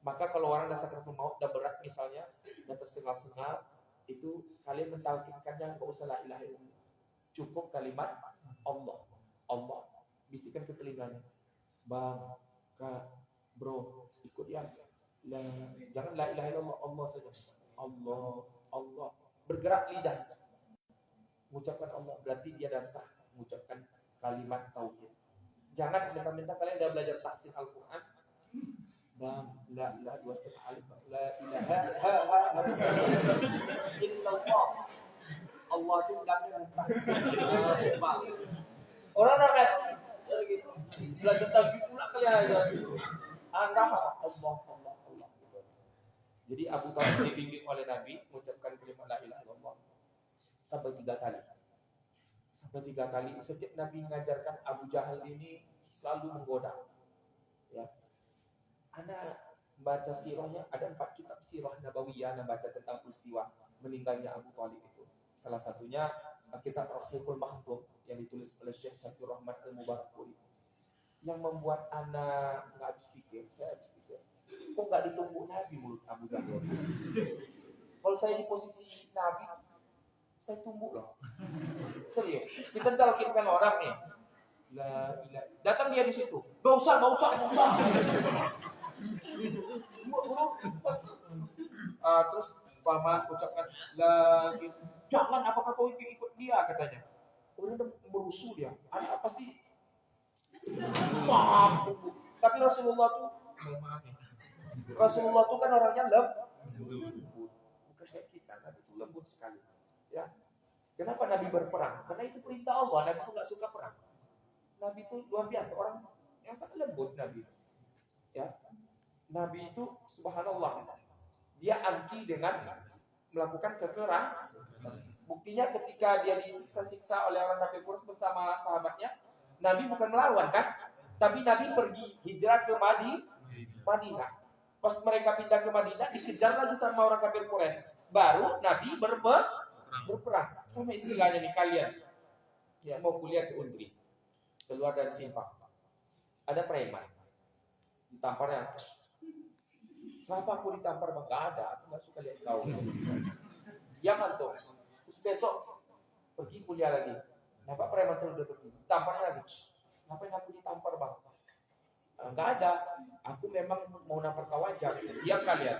Maka kalau orang dah sakaratul maut dah berat misalnya, dah tersengal-sengal, itu kalian mentalkinkannya nggak usah la ilaha illallah. Cukup kalimat Allah. Allah. Bisikan ke telinganya. Bang, Kak, bro, ikut ya. Jangan la ilaha illallah, Allah saja. Allah, Allah. Bergerak lidah. Mengucapkan Allah, berarti dia dah sah mengucapkan kalimat tauhid. Jangan mentang-mentang kalian dah belajar tahsin Al-Quran, bang, la dua setengah alif, la ilaha illallah. Allah itu lamnya empat. Orang kan gitu. Belajar tajwid pula kalian aja. Anggap Allah. Gitu. Jadi Abu Thalib dibimbing oleh Nabi mengucapkan kalimat la ilaha illallah sampai 3 kali. Sampai 3 kali. Setiap Nabi mengajarkan, Abu Jahal ini selalu menggoda. Ya. Anda baca sirahnya, ada 4 kitab sirah Nabawiyah yang baca tentang peristiwa meninggalnya Abu Thalib itu. Salah satunya kitab Rahiqul Maktum yang ditulis oleh Syekh Syafiur Rahman Al-Mubarakpuri. Yang membuat anak nggak habis pikir, saya habis pikir. Kok nggak ditunggu Nabi mulut Abu Jahal? Kalau saya di posisi Nabi, saya tunggu loh. Serius. Kita talkinkan orang nih. Datang dia di situ. Gak usah. Terus paman ucapkan lagi. Jangan, apakah kau ikut dia katanya. Orang udah merusuh dia. Anak pasti. Tapi Rasulullah tuh, maaf nih. Rasulullah tuh kan orangnya lembut. Bukan kayak kita, Nabi itu lembut sekali. Ya. Kenapa Nabi berperang? Karena itu perintah Allah. Nabi itu nggak suka perang. Nabi itu luar biasa, orang yang sangat lembut Nabi. Ya. Nabi itu subhanallah, dia anti dengan melakukan kekerasan. Buktinya ketika dia disiksa-siksa oleh orang kafir Quraisy bersama sahabatnya, Nabi bukan melawan kan? Tapi Nabi pergi hijrah ke Madinah. Pas mereka pindah ke Madinah, dikejar lagi sama orang kafir Quraisy. Baru Nabi berperang. Sama istilahnya nih kalian. Ya, mau kuliah ke Undri. Keluar dari simpang. Ada preman. Ditamparnya. Kenapa aku ditampar? Gak ada, aku gak suka lihat kau. Diam antum. Terus besok pergi kuliah lagi. Kenapa preman terus udah pergi? Tamparnya lagi. Ngapain aku ditampar bang? Gak ada. Aku memang mau nampar kau aja. Diam kalian.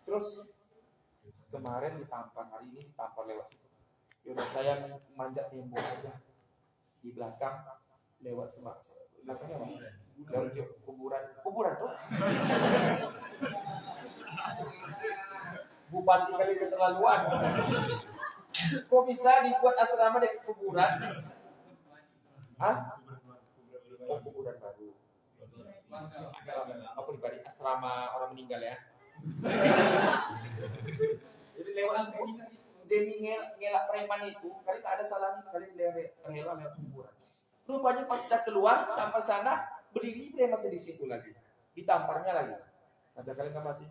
Terus kemarin ditampar, hari ini ditampar lewat situ. Yaudah saya manjat tembok aja di belakang lewat semak. Belakangnya apa? Lewat kuburan tuh. Bupati kali keterlaluan. Kok bisa dibuat asrama dekat kuburan? Hah? Oh, kuburan baru. Apa dibari asrama orang meninggal ya? Jadi lewat demi ngelak preman itu, kali nggak ada salahnya kali rela lewat kuburan. Rupanya pas sudah keluar sampai sana berdiri preman di situ lagi, ditamparnya lagi. Kata kali nggak mati.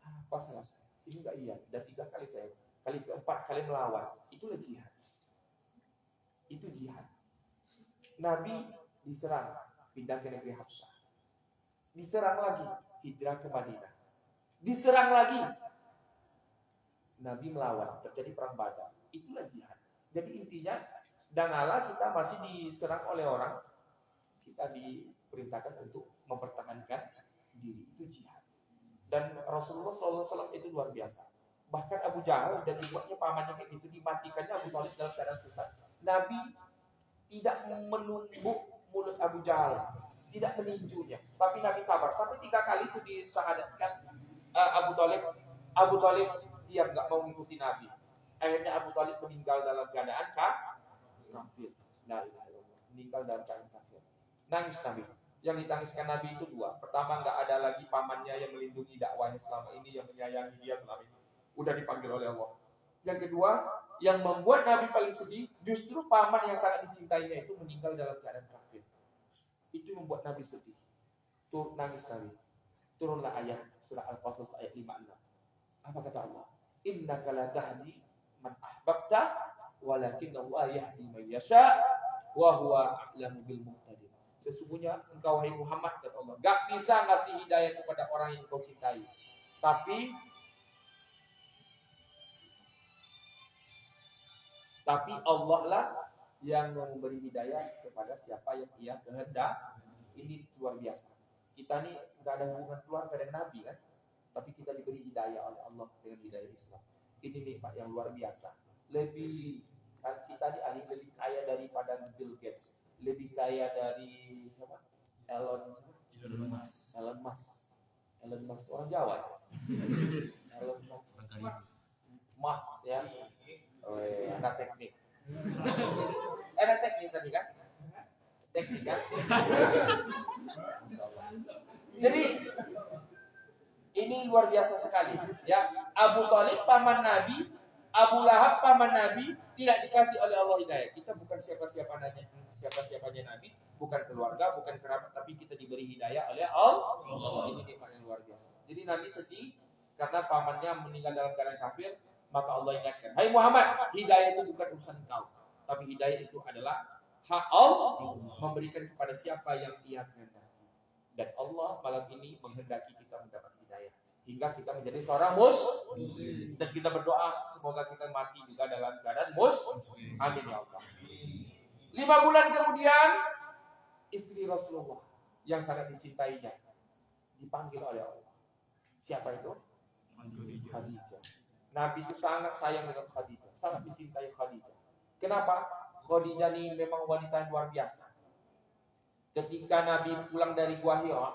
Apa salah? Ini nggak iya. Dan 3 kali saya, kali keempat kali melawan. Itulah jihad. Itu jihad. Nabi diserang, pindah ke negeri Habsyah. Diserang lagi, hijrah ke Madinah. Diserang lagi, Nabi melawan, terjadi perang Badar. Itulah jihad. Jadi intinya, dangala kita masih diserang oleh orang, kita diperintahkan untuk mempertahankan diri. Itu jihad. Dan Rasulullah SAW itu luar biasa. Bahkan Abu Jahal dan dibuatnya pamannya kayak gitu, dimatikannya Abu Thalib dalam keadaan sesat. Nabi tidak menumbuk mulut Abu Jahal, tidak meninjunya, tapi Nabi sabar sampai 3 kali itu disyahadatkan Abu Thalib. Abu Thalib diam, nggak mau mengikuti Nabi. Akhirnya Abu Thalib meninggal dalam keadaan kafir. La ilaha illallah. Meninggal dalam keadaan kafir. Nangis Nabi. Yang ditangiskan Nabi itu 2. Pertama, nggak ada lagi pamannya yang melindungi dakwahnya selama ini, yang menyayangi dia selama ini. udah dipanggil oleh Allah. Yang kedua, yang membuat Nabi paling sedih, justru paman yang sangat dicintainya itu meninggal dalam keadaan kafir. Itu membuat Nabi sedih. Nangis Nabi. Turunlah ayat surah Al-Qasas ayat 56. Apa kata Allah? Innaka la tahdi man ahbabta walakin Allah yahdi man yasha wa huwa a'lamu bil muhtadin. Sesungguhnya engkau wahai Muhammad, kata Allah, gak bisa ngasih hidayah kepada orang yang kau cintai. Tapi Allah lah yang memberi hidayah kepada siapa yang ia kehendak. Ini luar biasa. Kita nih nggak ada hubungan keluarga dengan Nabi kan, tapi kita diberi hidayah oleh Allah dengan hidayah Islam. Ini nikmat yang luar biasa. Kita nih ahli lebih kaya daripada Bill Gates, lebih kaya dari siapa? Elon Musk orang Jawa. Elon Musk ya. Anak teknik. Anak teknik tadi kan? Teknik kan? Jadi ini luar biasa sekali. Ya, Abu Thalib paman Nabi, Abu Lahab paman Nabi tidak dikasih oleh Allah hidayah. Kita bukan siapa-siapanya Nabi, bukan keluarga, bukan kerabat, tapi kita diberi hidayah oleh Allah. Ini nikmat yang luar biasa. Jadi Nabi sedih karena pamannya meninggal dalam keadaan kafir. Maka Allah ingatkan, hai Muhammad, hidayah itu bukan urusan kau, tapi hidayah itu adalah hak Allah memberikan kepada siapa yang ia kehendaki. Dan Allah malam ini menghendaki kita mendapat hidayah hingga kita menjadi seorang muslim. Dan kita berdoa semoga kita mati juga dalam keadaan muslim. Amin ya Allah. 5 bulan kemudian istri Rasulullah yang sangat dicintainya dipanggil oleh Allah. Siapa itu? Khadijah. Nabi itu sangat sayang dengan Khadijah, sangat mencintai Khadijah. Kenapa? Khadijah ini memang wanita yang luar biasa. Ketika Nabi pulang dari Gua Hira,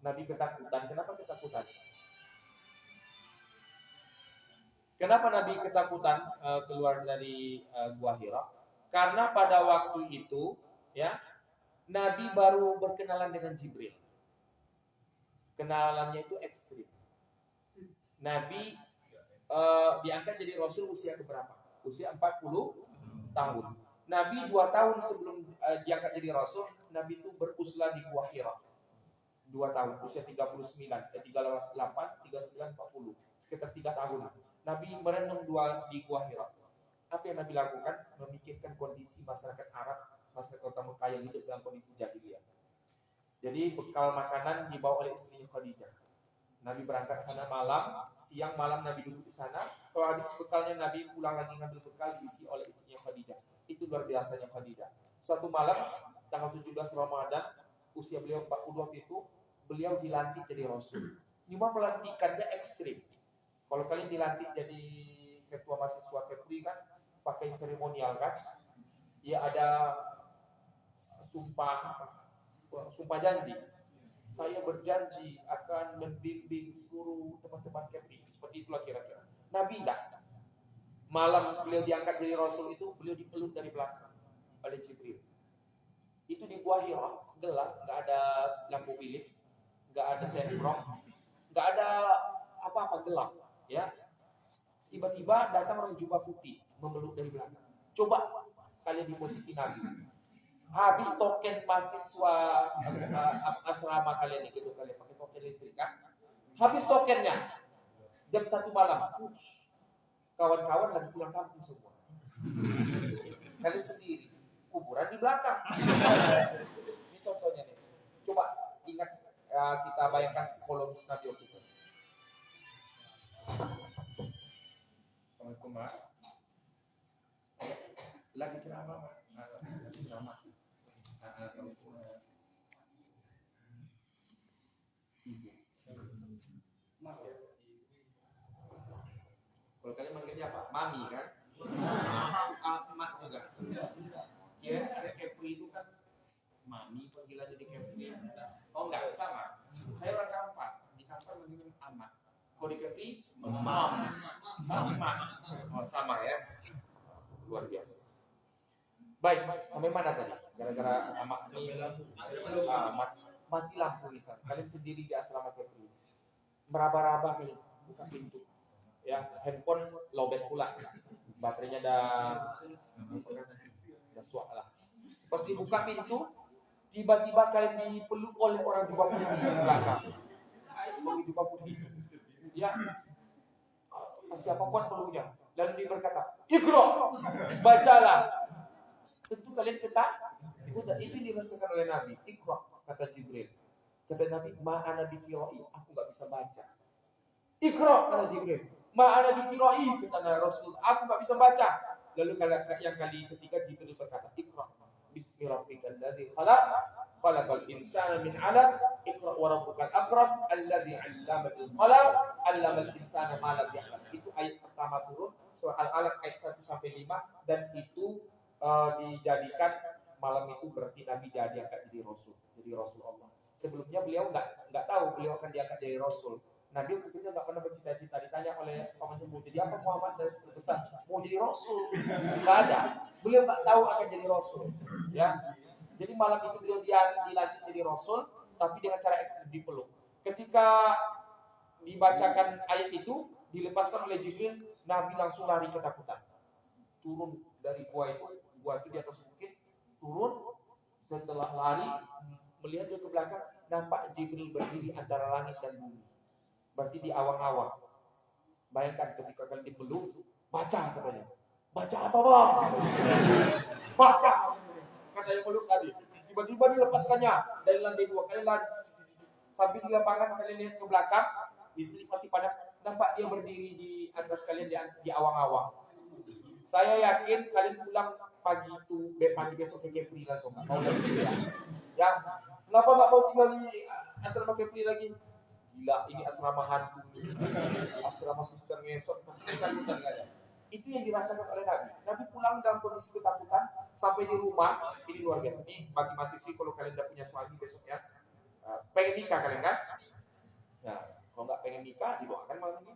Nabi ketakutan. Kenapa ketakutan? Kenapa Nabi ketakutan keluar dari Gua Hira? Karena pada waktu itu, ya, Nabi baru berkenalan dengan Jibril. Kenalannya itu ekstrim. Nabi diangkat jadi Rasul usia keberapa? Usia 40 tahun. Nabi 2 tahun sebelum diangkat jadi Rasul, Nabi itu beruzlah di Gua Hira. 2 tahun, usia 39, 38, 39, 40. Sekitar 3 tahun. Nabi merenung di Gua Hira. Apa yang Nabi lakukan? Memikirkan kondisi masyarakat Arab, masyarakat kota Mekah yang hidup dalam kondisi jahiliyah. Jadi bekal makanan dibawa oleh istrinya Khadijah. Nabi berangkat sana malam, siang malam Nabi duduk di sana. Kalau habis bekalnya Nabi pulang lagi ngambil bekal diisi oleh istrinya Khadijah. Itu luar biasanya Khadijah. Suatu malam tanggal 17 Ramadan, usia beliau 40 waktu itu, beliau dilantik jadi Rasul. Cuma pelantikannya ekstrim. Kalau kalian dilantik jadi ketua mahasiswa Kepri kan pakai seremonial kan? Ya ada sumpah janji. Saya berjanji akan membimbing seluruh teman-teman Kepri. Seperti itulah kira-kira. Nabi enggak. Malam beliau diangkat jadi Rasul itu, beliau dipeluk dari belakang oleh Jibril. Itu di Gua Hira, gelap, nggak ada lampu Philips, nggak ada sendok, nggak ada apa-apa, gelap. Ya. Tiba-tiba datang orang jubah putih memeluk dari belakang. Coba kalian di posisi Nabi. Habis token mahasiswa asrama kalian gitu, kalian pakai token listrik kan? Habis tokennya jam 1 malam, kawan-kawan lagi pulang kampung semua. Kalian sendiri, kuburan di belakang. Ini contohnya nih. Coba ingat, kita bayangkan psikologis Nabi waktu itu. Assalamualaikum Pak. Lagi ceramah Pak. Ceramah. Assalamualaikum. Ibu. Maaf ya. Kalau kalian manggilnya apa? Mami kan? Mak juga. Kira Kepri itu kan Mami panggilan jadi Kepri. Oh enggak, sama. Saya orang Kampar. Di Kampar manggilnya Amak. Kalau di Kepri Mam. Oh sama ya. Luar biasa. Baik, sampai mana tadi? Gara-gara Amak ini mati lampu misal. Kalian sendiri di asrama Kepri. Meraba-raba kalian buka pintu. Ya, handphone lowbat pula. Baterainya udah suak lah. Pas dibuka pintu, tiba-tiba kalian dipeluk oleh orang jubah putih di belakang. Orang jubah putih. Ya, siapapun peluknya. Lalu dia berkata, "Iqra, bacalah." Tentu kalian ketakutan. Itu dirasakan oleh Nabi. Iqra, kata Jibril. Kata Nabi, "Ma'ana biqira'i." Aku nggak bisa baca. Iqra, kata Jibril. Ma'ana biqira'i, kata Rasul. Aku nggak bisa baca. Lalu yang kali ketiga Jibril berkata, "Iqra, bismi rabbikal ladzi khalaq, khalaqal insana min 'alaq, iqra wa rabbukal akram, alladzi 'allama bil qalam, 'allamal insana ma lam ya'lam." Itu ayat pertama turun surah Al-Alaq ayat 1 sampai 5 dan itu dijadikan malam itu berarti Nabi diangkat jadi Rasul, jadi Rasul Allah. Sebelumnya beliau nggak tahu beliau akan diangkat jadi Rasul. Nabi waktu itu nggak pernah bercita-cita. Ditanya oleh pamannya, mau jadi apa Muhammad dari besar? Mau jadi Rasul? Nggak ada. Beliau nggak tahu akan jadi Rasul. Ya. Jadi malam itu beliau dilantik jadi Rasul, tapi dengan cara ekstrim dipeluk. Ketika dibacakan ayat itu, dilepaskan oleh Jibril, Nabi langsung lari ketakutan. Turun dari gua itu di atas bukit, turun. Setelah lari, melihat dia ke belakang, nampak Jibril berdiri antara langit dan bumi. Berarti di awang-awang. Bayangkan ketika kalian dipeluk, baca katanya. Baca apa bang? Baca. Kata yang peluk tadi. Tiba-tiba dilepaskannya dari lantai 2. Kalian lari. Sampai di lapangan kalian lihat ke belakang, listrik masih padam. Nampak dia berdiri di atas kalian di awang-awang. Saya yakin kalian pulang pagi besok ke Kepri langsung. Mau lagi ya. Kenapa nggak mau tinggal di asrama Kepri lagi? Gila, ini asrama hantu, asrama suster ngesot, ketakutan gak ya? Itu yang dirasakan oleh Nabi. Nabi pulang dalam kondisi ketakutan, sampai di rumah, ini luar biasa. Ini bagi mahasiswi kalau kalian udah punya suami besok ya, pengen nikah kalian kan? Nah, kalau nggak pengen nikah, didoakan malam ini.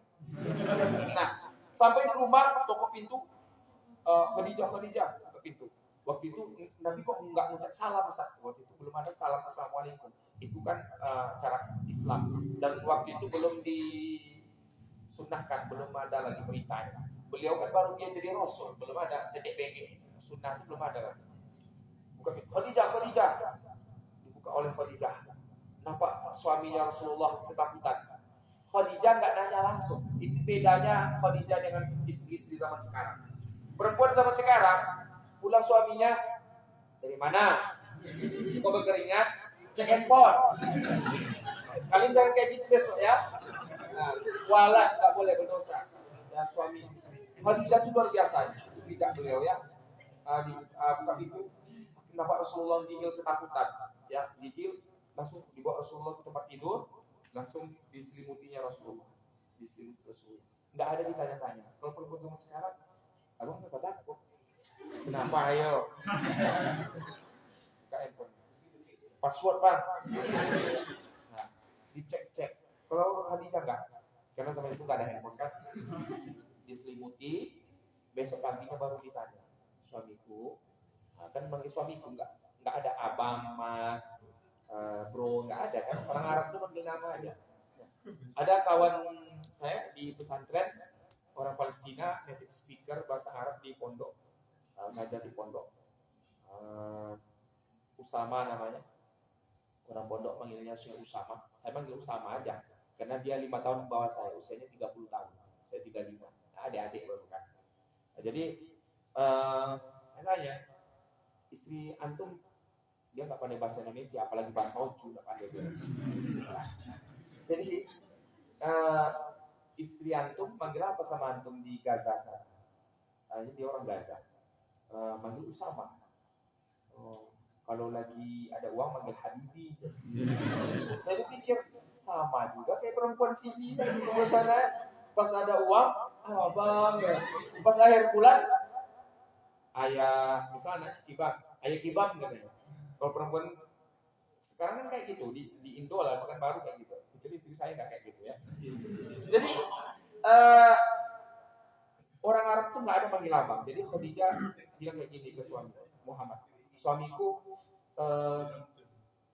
Nah, sampai di rumah, toko pintu, Khadijah ke pintu. Waktu itu Nabi kok nggak ngucap salam Ustaz. Waktu itu belum ada salam assalamualaikum. Itu kan cara Islam. Dan waktu itu belum disunnahkan, belum ada lagi beritanya. Beliau kan baru dia jadi Rasul, belum ada TDPG. Sunnah itu belum ada lagi. Buka pintu. Khadijah. Dibuka oleh Khadijah. Nampak suaminya Rasulullah ketakutan. Khadijah nggak nanya langsung. Itu bedanya Khadijah dengan istri-istri zaman sekarang. Perempuan zaman sekarang pulang suaminya dari mana? Kok berkeringat? Cek handphone. Kalian jangan kayak gitu besok ya. Nah, walat nggak boleh berdosa. Ya suami. Khadijah itu luar biasa. Itu bijak beliau ya. Bukan itu. Kenapa Rasulullah digil ketakutan? Ya, digil langsung dibawa Rasulullah ke tempat tidur, langsung diselimutinya Rasulullah. Diselimuti Rasulullah. Nggak ada ditanya-tanya. Kalau perempuan zaman sekarang, abang nggak takut. Kenapa ayo? Buka handphone. Password bang. Nah, dicek. Kalau Khadijah enggak, karena zaman itu nggak ada handphone kan. Diselimuti, besok paginya baru ditanya. Suamiku, kan manggil suamiku nggak ada abang, mas, bro, nggak ada kan. Orang Arab itu manggil nama aja. Ada kawan saya di pesantren, orang Palestina, native speaker bahasa Arab di pondok. Ngajar di pondok, Usama namanya, orang pondok manggilnya Syekh Usama. Saya manggil Usama aja karena dia 5 tahun di bawah saya, usianya 30 tahun, saya 35. Nah, adik-adik baru kan. Nah, jadi saya tanya, istri antum, dia nggak pandai bahasa Indonesia, apalagi bahasa Oju nggak pandai dia. Jadi istri antum manggil apa sama antum di Gaza sana? Jadi dia orang Gaza. Manggil Usama. Kalau lagi ada uang manggil Habibi. Saya pikir sama juga kayak perempuan sini di sana. Pas ada uang, abang. Pas akhir bulan, ayah misalnya kibab, ayah kibab katanya. Kalau perempuan sekarang kan kayak gitu di Indo lah, makan baru kayak gitu. Jadi istri saya nggak kayak gitu ya. Jadi orang Arab tuh nggak ada manggil abang. Jadi Khadijah bilang kayak gini ke suami Muhammad. Suamiku,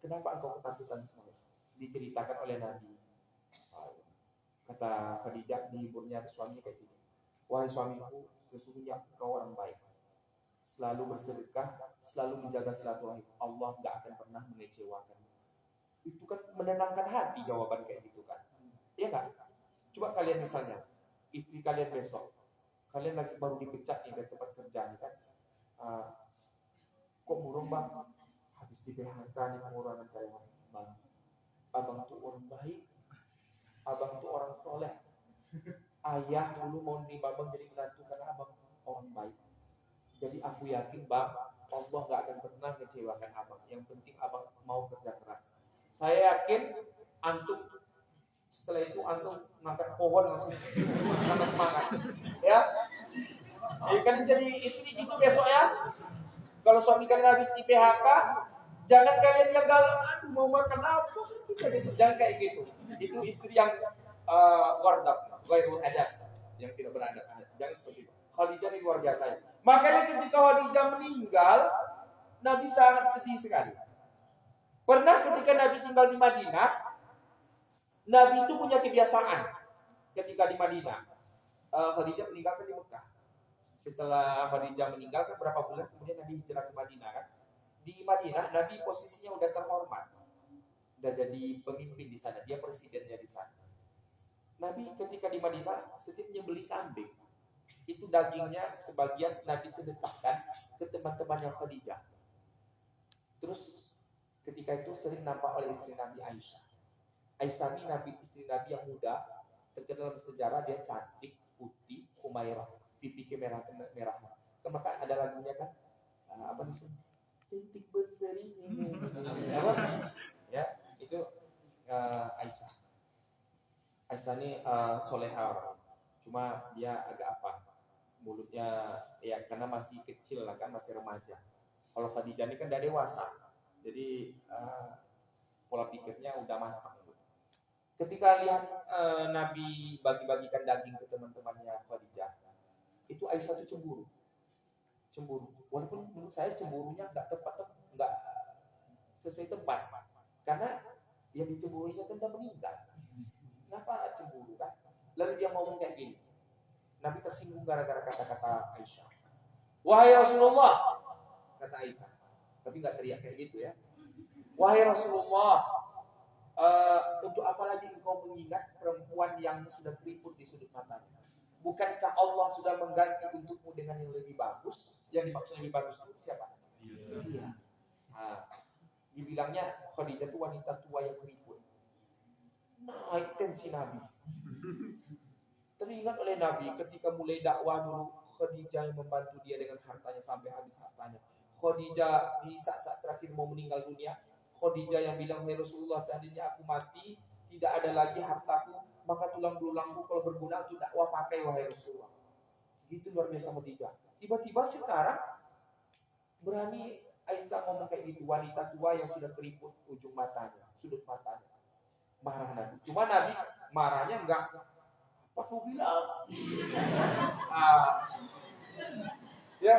kenapa engkau ketakutan sekali? Diceritakan oleh Nabi. Kata Kata Khadijah dihiburnya suaminya kayak gini. Wahai suamiku, sesungguhnya kau orang baik. Selalu bersedekah, selalu menjaga silaturahim. Allah nggak akan pernah mengecewakan. Itu kan menenangkan hati jawaban kayak gitu kan. Iya kan? Coba kalian misalnya, istri kalian besok, kalian lagi baru dipecat nih dari tempat kerja nih kan. Kok murung bang? Habis di PHK nih pengurangan karyawan. Bang, abang tuh orang baik. Abang tuh orang soleh. Ayah dulu mau nerima abang jadi menantu karena abang orang baik. Jadi aku yakin bang, Allah gak akan pernah kecewakan abang. Yang penting abang mau kerja keras. Saya yakin antum setelah itu antum ngangkat pohon langsung karena semangat. Ya, kan jadi istri gitu besok ya. Kalau suami kalian habis di PHK, jangan kalian yang galau, aduh mau makan apa? Jangan kayak gitu. Itu istri yang wardab, ghairul adab, yang tidak beradab. Jangan seperti itu. Khadijah ini luar biasa. Makanya ketika Khadijah meninggal, Nabi sangat sedih sekali. Pernah ketika Nabi tinggal di Madinah, Nabi itu punya kebiasaan ketika di Madinah. Khadijah meninggalkan di Mekah. Setelah Khadijah meninggalkan berapa bulan kemudian Nabi hijrah ke Madinah kan. Di Madinah Nabi posisinya udah terhormat. Udah jadi pemimpin di sana, dia presidennya di sana. Nabi ketika di Madinah setiap nyembelih kambing, itu dagingnya sebagian Nabi sedekahkan ke teman-temannya Khadijah. Terus ketika itu sering nampak oleh istri Nabi Aisyah. Aisyah ini istri Nabi yang muda, terkenal dalam sejarah dia cantik, putih, Humairah, pipi merah. Maka ada lagunya kan, apa nih? Cantik berseri. Apa? Ya, itu Aisyah. Aisyah ini soleha orang. Cuma dia agak apa? Mulutnya ya karena masih kecil lah kan, masih remaja. Kalau Khadijah ini kan udah dewasa. Jadi pola pikirnya udah matang. Ketika lihat Nabi bagi-bagikan daging ke teman-temannya Khadijah, itu Aisyah itu cemburu. Walaupun menurut saya cemburunya nggak tepat, nggak sesuai tempat. Karena yang dicemburunya kan udah meninggal. Kenapa cemburu kan? Lalu dia ngomong kayak gini. Nabi tersinggung gara-gara kata-kata Aisyah. Wahai Rasulullah, kata Aisyah. Tapi nggak teriak kayak gitu ya. Wahai Rasulullah, untuk apa lagi engkau mengingat perempuan yang sudah keriput di sudut matanya? Bukankah Allah sudah mengganti untukmu dengan yang lebih bagus? Yang dimaksud lebih bagus itu siapa? Dia. Dibilangnya Khadijah itu wanita tua yang keriput. Naik tensi Nabi. Teringat oleh Nabi ketika mulai dakwah dulu, Khadijah yang membantu dia dengan hartanya sampai habis hartanya. Khadijah di saat-saat terakhir mau meninggal dunia, Khadijah yang bilang, "Hai Rasulullah, seandainya aku mati, tidak ada lagi hartaku, maka tulang belulangku kalau berguna untuk dakwah pakai wahai Rasulullah." Gitu luar biasa Khadijah. Tiba-tiba sekarang berani Aisyah ngomong kayak gitu, wanita tua yang sudah keriput ujung matanya, sudut matanya. Marah Nabi. Cuma Nabi marahnya enggak apa kau bilang? Ya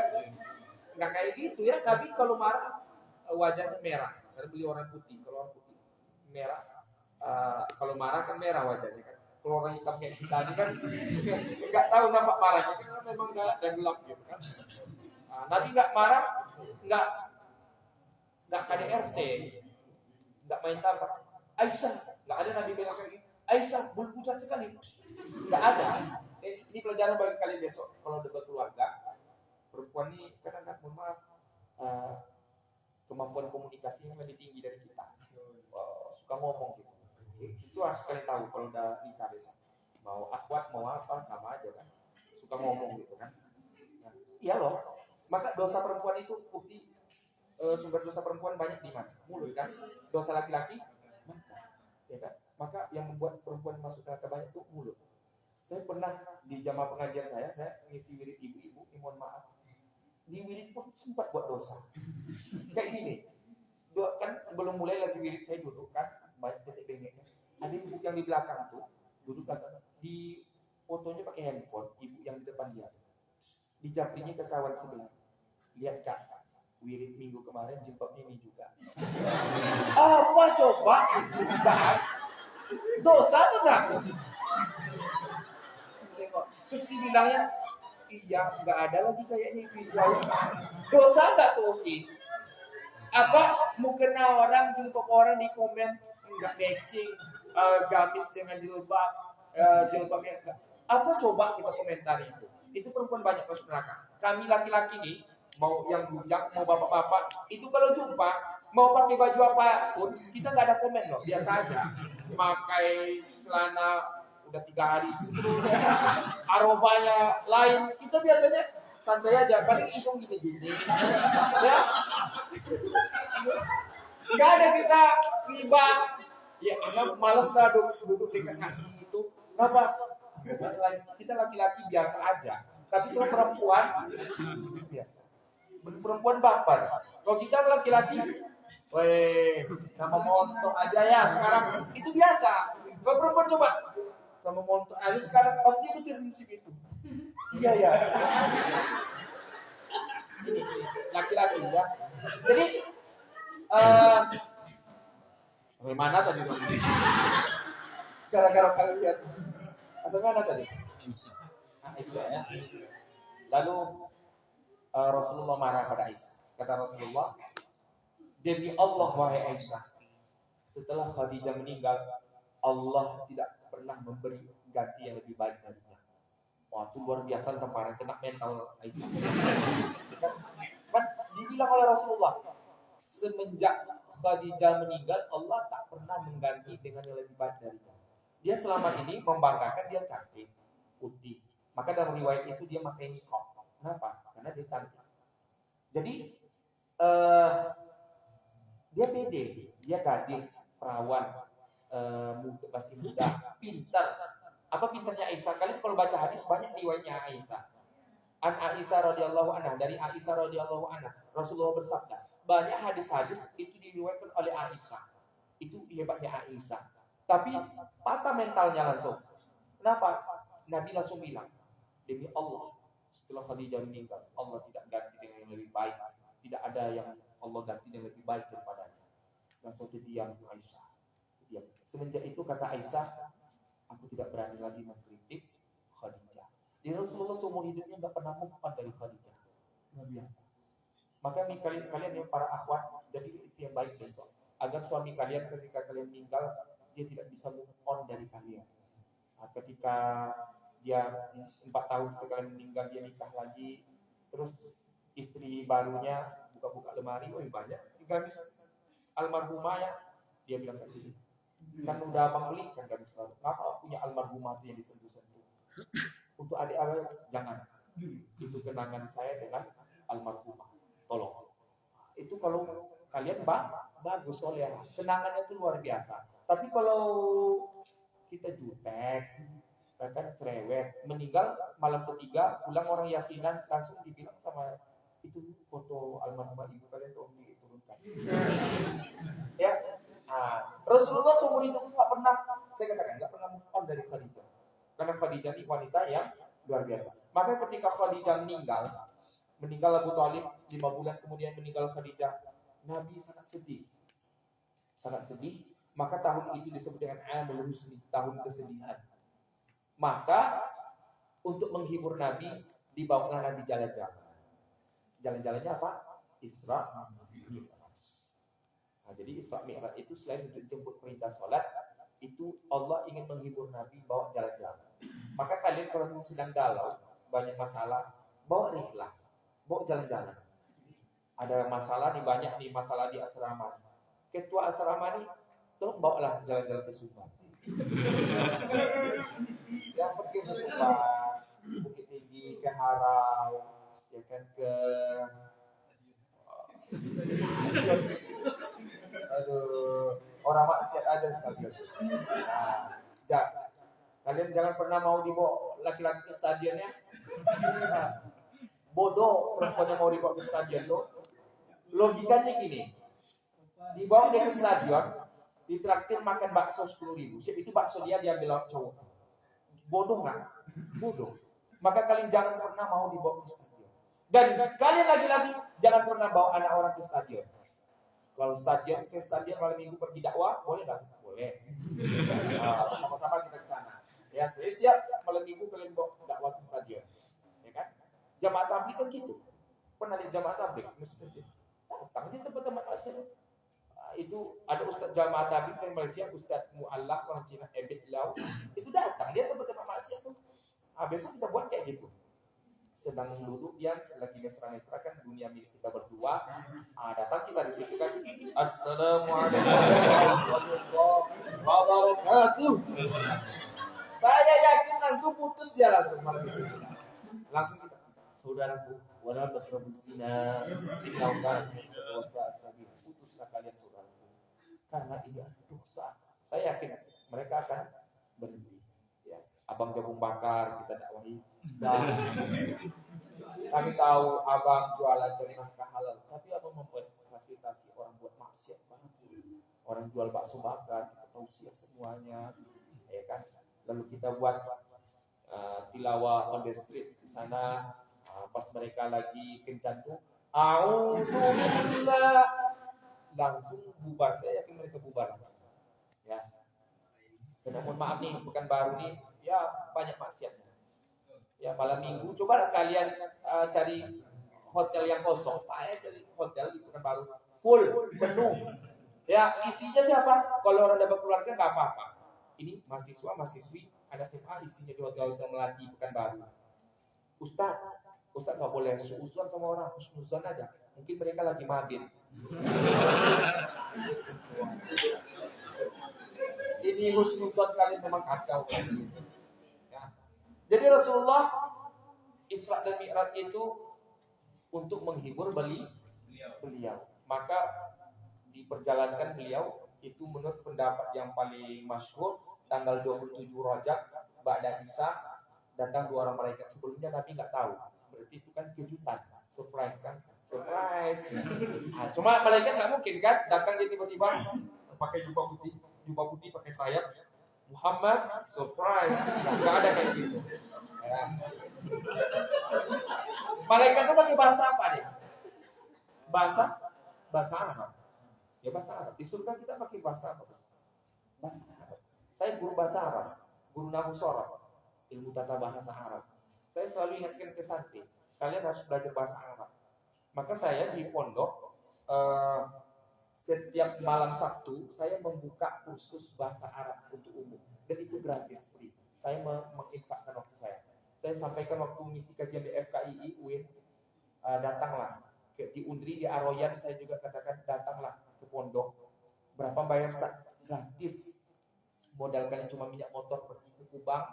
enggak kayak gitu ya. Nabi kalau marah wajahnya merah. Karena beliau orang putih. Kalau orang putih merah, kalau marah kan merah wajahnya kan. Kalau orang hitam kayak kita ini kan nggak tahu nampak marahnya karena memang nggak gelap gitu kan. Nabi nggak marah, nggak KDRT, nggak main tampar. Aisyah, nggak ada Nabi bilang kayak gitu. Aisyah bul-bulan sekali, nggak ada. Ini pelajaran bagi kalian besok kalau debat keluarga. Perempuan ini kadang-kadang mohon maaf, kemampuan komunikasinya lebih tinggi dari kita. Suka ngomong gitu. Itu harus kalian tahu kalau udah nikah desa. Mau akhwat mau apa sama aja kan. Suka ngomong gitu kan. Nah, iya loh. Maka dosa perempuan itu bukti sumber dosa perempuan banyak di mana? Mulut kan. Dosa laki-laki mata. Ya kan? Maka yang membuat perempuan masuk neraka banyak itu mulut. Saya pernah di jamaah pengajian saya ngisi wirid ibu-ibu, mohon maaf. Di wirid pun sempat buat dosa. Kayak gini. Kan belum mulai lagi wirid saya duduk kan, banyak titik bengeknya. Ada ibu yang di belakang tuh duduk belakang, di fotonya pakai handphone, ibu yang di depan dia. Dijaprinya ke kawan sebelah. Lihat Kak, wirid minggu kemarin jilbabnya ini juga. Apa coba? Bahas dosa benar. Tengok. Terus dibilangnya, iya nggak ada lagi kayaknya itu Israel. Dosa nggak tuh Oki? Apa mungkin orang jilbab orang di komen nggak matching, gamis dengan jilbab, jilbabnya enggak. Apa coba kita komentari itu? Itu perempuan banyak masuk neraka. Kami laki-laki nih, mau yang bujang, mau bapak-bapak, itu kalau jumpa mau pakai baju apapun, kita nggak ada komen loh, biasa aja. Pakai celana udah 3 hari terus aromanya lain, kita biasanya santai aja, paling hidung gini-gini, ya. Nggak ada kita ribah. Ya, anak malas lah duduk dekat kaki itu. Kenapa? Kita laki-laki biasa aja. Tapi kalau perempuan biasa. Perempuan baper. Kalau kita laki-laki, weh, nama montok aja ya sekarang. Itu biasa. Kalau perempuan coba sama montok aja sekarang pasti kecil-kecil itu. Iya ya. Ini laki-laki ya. Jadi bagaimana tadi? Gara-gara kalian lihat. Asal mana tadi? Aisyah ya. Lalu Rasulullah marah pada Aisyah. Kata Rasulullah, demi Allah wahai Aisyah, setelah Khadijah meninggal, Allah tidak pernah memberi ganti yang lebih baik darinya. Wah, itu luar biasa kemarin kena mental Aisyah. Kan dibilang oleh Rasulullah, semenjak Khadijah meninggal, Allah tak pernah mengganti dengan yang lebih baik darinya. Dia selama ini membanggakan dia cantik, putih. Maka dalam riwayat itu dia pakai niqab. Kenapa? Karena dia cantik. Jadi dia pede, dia gadis, perawan, masih muda, pintar. Apa pintarnya Aisyah? Kalian kalau baca hadis banyak riwayatnya Aisyah. An Aisyah radhiyallahu anha, dari Aisyah radhiyallahu anha, Rasulullah bersabda, banyak hadis-hadis itu diriwayatkan oleh Aisyah. Itu hebatnya Aisyah. Tapi patah mentalnya langsung. Kenapa? Nabi langsung bilang, demi Allah, setelah Khadijah meninggal, Allah tidak ganti dengan yang lebih baik. Tidak ada yang Allah ganti dengan lebih baik daripadanya. Langsung diam Aisyah. Diam. Semenjak itu kata Aisyah, aku tidak berani lagi mengkritik Khadijah. Di Rasulullah seumur hidupnya nggak pernah move on dari Khadijah. Luar biasa. Maka nih kalian yang para akhwat, jadi istri yang baik besok. Agar suami kalian ketika kalian meninggal, dia tidak bisa move on dari kalian. Nah, ketika dia 4 tahun setelah kalian meninggal, dia nikah lagi, terus istri barunya buka-buka lemari, oh banyak gamis almarhumah ya, dia bilang kayak gini, kan udah abang beli kan gamis baru, kenapa punya almarhumah yang disentuh-sentuh? Untuk adik-adik jangan, itu kenangan saya dengan almarhumah, tolong. Itu kalau kalian bagus soleh, kenangannya itu luar biasa. Tapi kalau kita jutek, bahkan cerewet, meninggal malam ketiga, pulang orang yasinan, langsung dibilang sama itu foto almarhumah ibu kalian tuh diturunkan. Ya, nah, Rasulullah seumur hidup nggak pernah, saya katakan nggak pernah move on dari Khadijah, karena Khadijah ini wanita yang luar biasa. Maka ketika Khadijah meninggal Abu Thalib 5 bulan kemudian meninggal Khadijah, Nabi sangat sedih. Maka tahun itu disebut dengan Amul Husni, tahun kesedihan. Maka untuk menghibur Nabi, dibawalah Nabi jalan-jalan. Jalan-jalannya apa? Isra Mi'raj. Nah, jadi Isra Mi'raj itu selain untuk jemput perintah sholat, itu Allah ingin menghibur Nabi, bawa jalan-jalan. Maka kalian kalau sedang galau, banyak masalah, bawa rihlah, bawa jalan-jalan. Ada masalah nih, banyak nih masalah di asrama. Ketua asrama nih, tolong bawalah jalan-jalan ke Subang. Yang pergi ke Subang, Bukit Tinggi, ke Harau, ya kan, ke orang maksiat ada stadion. Nah, kalian jangan pernah mau dibawa laki-laki ke stadionnya. Nah, bodoh perempuan yang mau dibawa ke stadion lo. Logikanya gini, dibawa dia ke stadion, ditraktir makan bakso 10.000. Itu bakso dia diambil cowok. Bodoh nggak? Bodoh. Maka kalian jangan pernah mau dibawa ke stadion. Dan kalian lagi-lagi jangan pernah bawa anak orang ke stadion. Kalau ke stadion malam minggu pergi dakwah, boleh nggak? Boleh. boleh. Sama-sama kita ke sana. Ya, saya siap malam minggu kalian bawa dakwah ke stadion. Ya kan? Jamaah tabligh kan gitu. Pernah lihat jamaah tabligh masjid. Datang di tempat-tempat maksiat. Itu ada ustaz jamaah tabligh dari Malaysia, Ustaz Muallak orang Cina, Ebit Lau. Itu datang dia tempat-tempat maksiat tuh. Besok kita buat kayak gitu. Sedang duduk yang lagi mesra-mesra kan dunia milik kita berdua. Datang kita di situ kan. Assalamualaikum warahmatullahi wabarakatuh. Saya yakin langsung putus dia langsung malam itu. Langsung kita, saudaraku, wala taqrabu zina, innahu kana dosa sabi. Putuslah kalian saudaraku. Karena ini dosa. Saya yakin mereka akan berhenti. Ya, abang jagung bakar kita dakwahi. Kami tahu abang jualan cari nafkah halal, tapi abang memfasilitasi orang buat maksiat banget. Orang jual bakso bakar, kita tahu siap semuanya, ya kan? Lalu kita buat tilawah on the street di sana, pas mereka lagi kencan tuh, auzubillah, langsung bubar. Saya yakin mereka bubar. Ya. Karena mohon maaf nih, bukan baru nih, ya banyak maksiatnya. Ya malam minggu coba kalian cari hotel yang kosong, cari hotel di Pekanbaru full penuh. Ya isinya siapa? Kalau orang dapat keluarga nggak apa-apa. Ini mahasiswa-mahasiswi ada SMA isinya di hotel-hotel Melati Pekanbaru. Ustaz nggak boleh suuzon sama orang, husnuzon aja. Mungkin mereka lagi mabit. Ini husnuzon kalian memang kacau. Jadi Rasulullah Isra dan Mi'raj itu untuk menghibur beliau. Maka diperjalankan beliau itu menurut pendapat yang paling masyhur tanggal 27 Rajab Ba'da Isya datang dua orang malaikat. Sebelumnya Nabi nggak tahu. Berarti itu kan kejutan, surprise kan? Surprise. Cuma malaikat nggak mungkin kan datang dia tiba-tiba pakai jubah putih pakai sayap. Muhammad surprise, nggak ada kayak gitu. Ya. Malaikat itu pakai bahasa apa deh? Bahasa Arab. Ya bahasa Arab. Di surga kita pakai bahasa apa? Bahasa Arab. Saya guru bahasa Arab, guru nahwu sharaf, ilmu tata bahasa Arab. Saya selalu ingatkan ke santri, kalian harus belajar bahasa Arab. Maka saya di pondok setiap malam Sabtu saya membuka kursus bahasa Arab untuk umum dan itu gratis free. Saya menginfakkan waktu saya. Saya sampaikan waktu misi kajian di FKII UIN, datanglah di Undri di Aroyan, saya juga katakan datanglah ke pondok. Berapa bayar Ustaz? Gratis. Modal kalian cuma minyak motor pergi ke Kubang,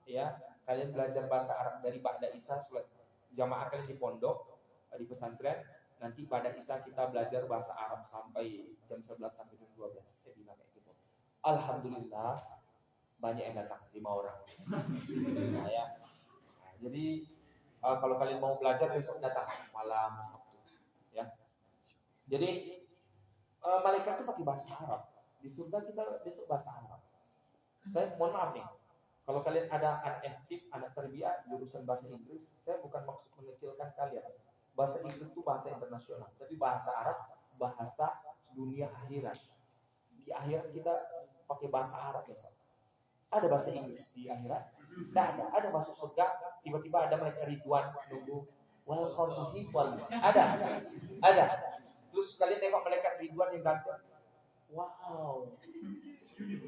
ya. Kalian belajar bahasa Arab dari Ba'da Isya, sholat jamaah kalian di pondok, di pesantren. Nanti pada Isya kita belajar bahasa Arab sampai jam 11 sampai jam 12. Saya bilang kayak gitu. Alhamdulillah banyak yang datang, 5 orang. Nah, ya. Jadi kalau kalian mau belajar besok datang malam Sabtu, ya. Jadi malaikat itu pakai bahasa Arab. Di surga kita besok bahasa Arab. Saya mohon maaf nih, kalau kalian ada anak FKIP, anak tarbiyah jurusan bahasa Inggris, saya bukan maksud mengecilkan kalian. Bahasa Inggris itu bahasa internasional, tapi bahasa Arab bahasa dunia akhirat. Di akhirat kita pakai bahasa Arab besok. Ada bahasa Inggris di akhirat? Tidak ada. Ada masuk surga, tiba-tiba ada mereka Ridwan nunggu welcome to heaven. Ada. Terus kalian tengok malaikat Ridwan yang datang. Wow,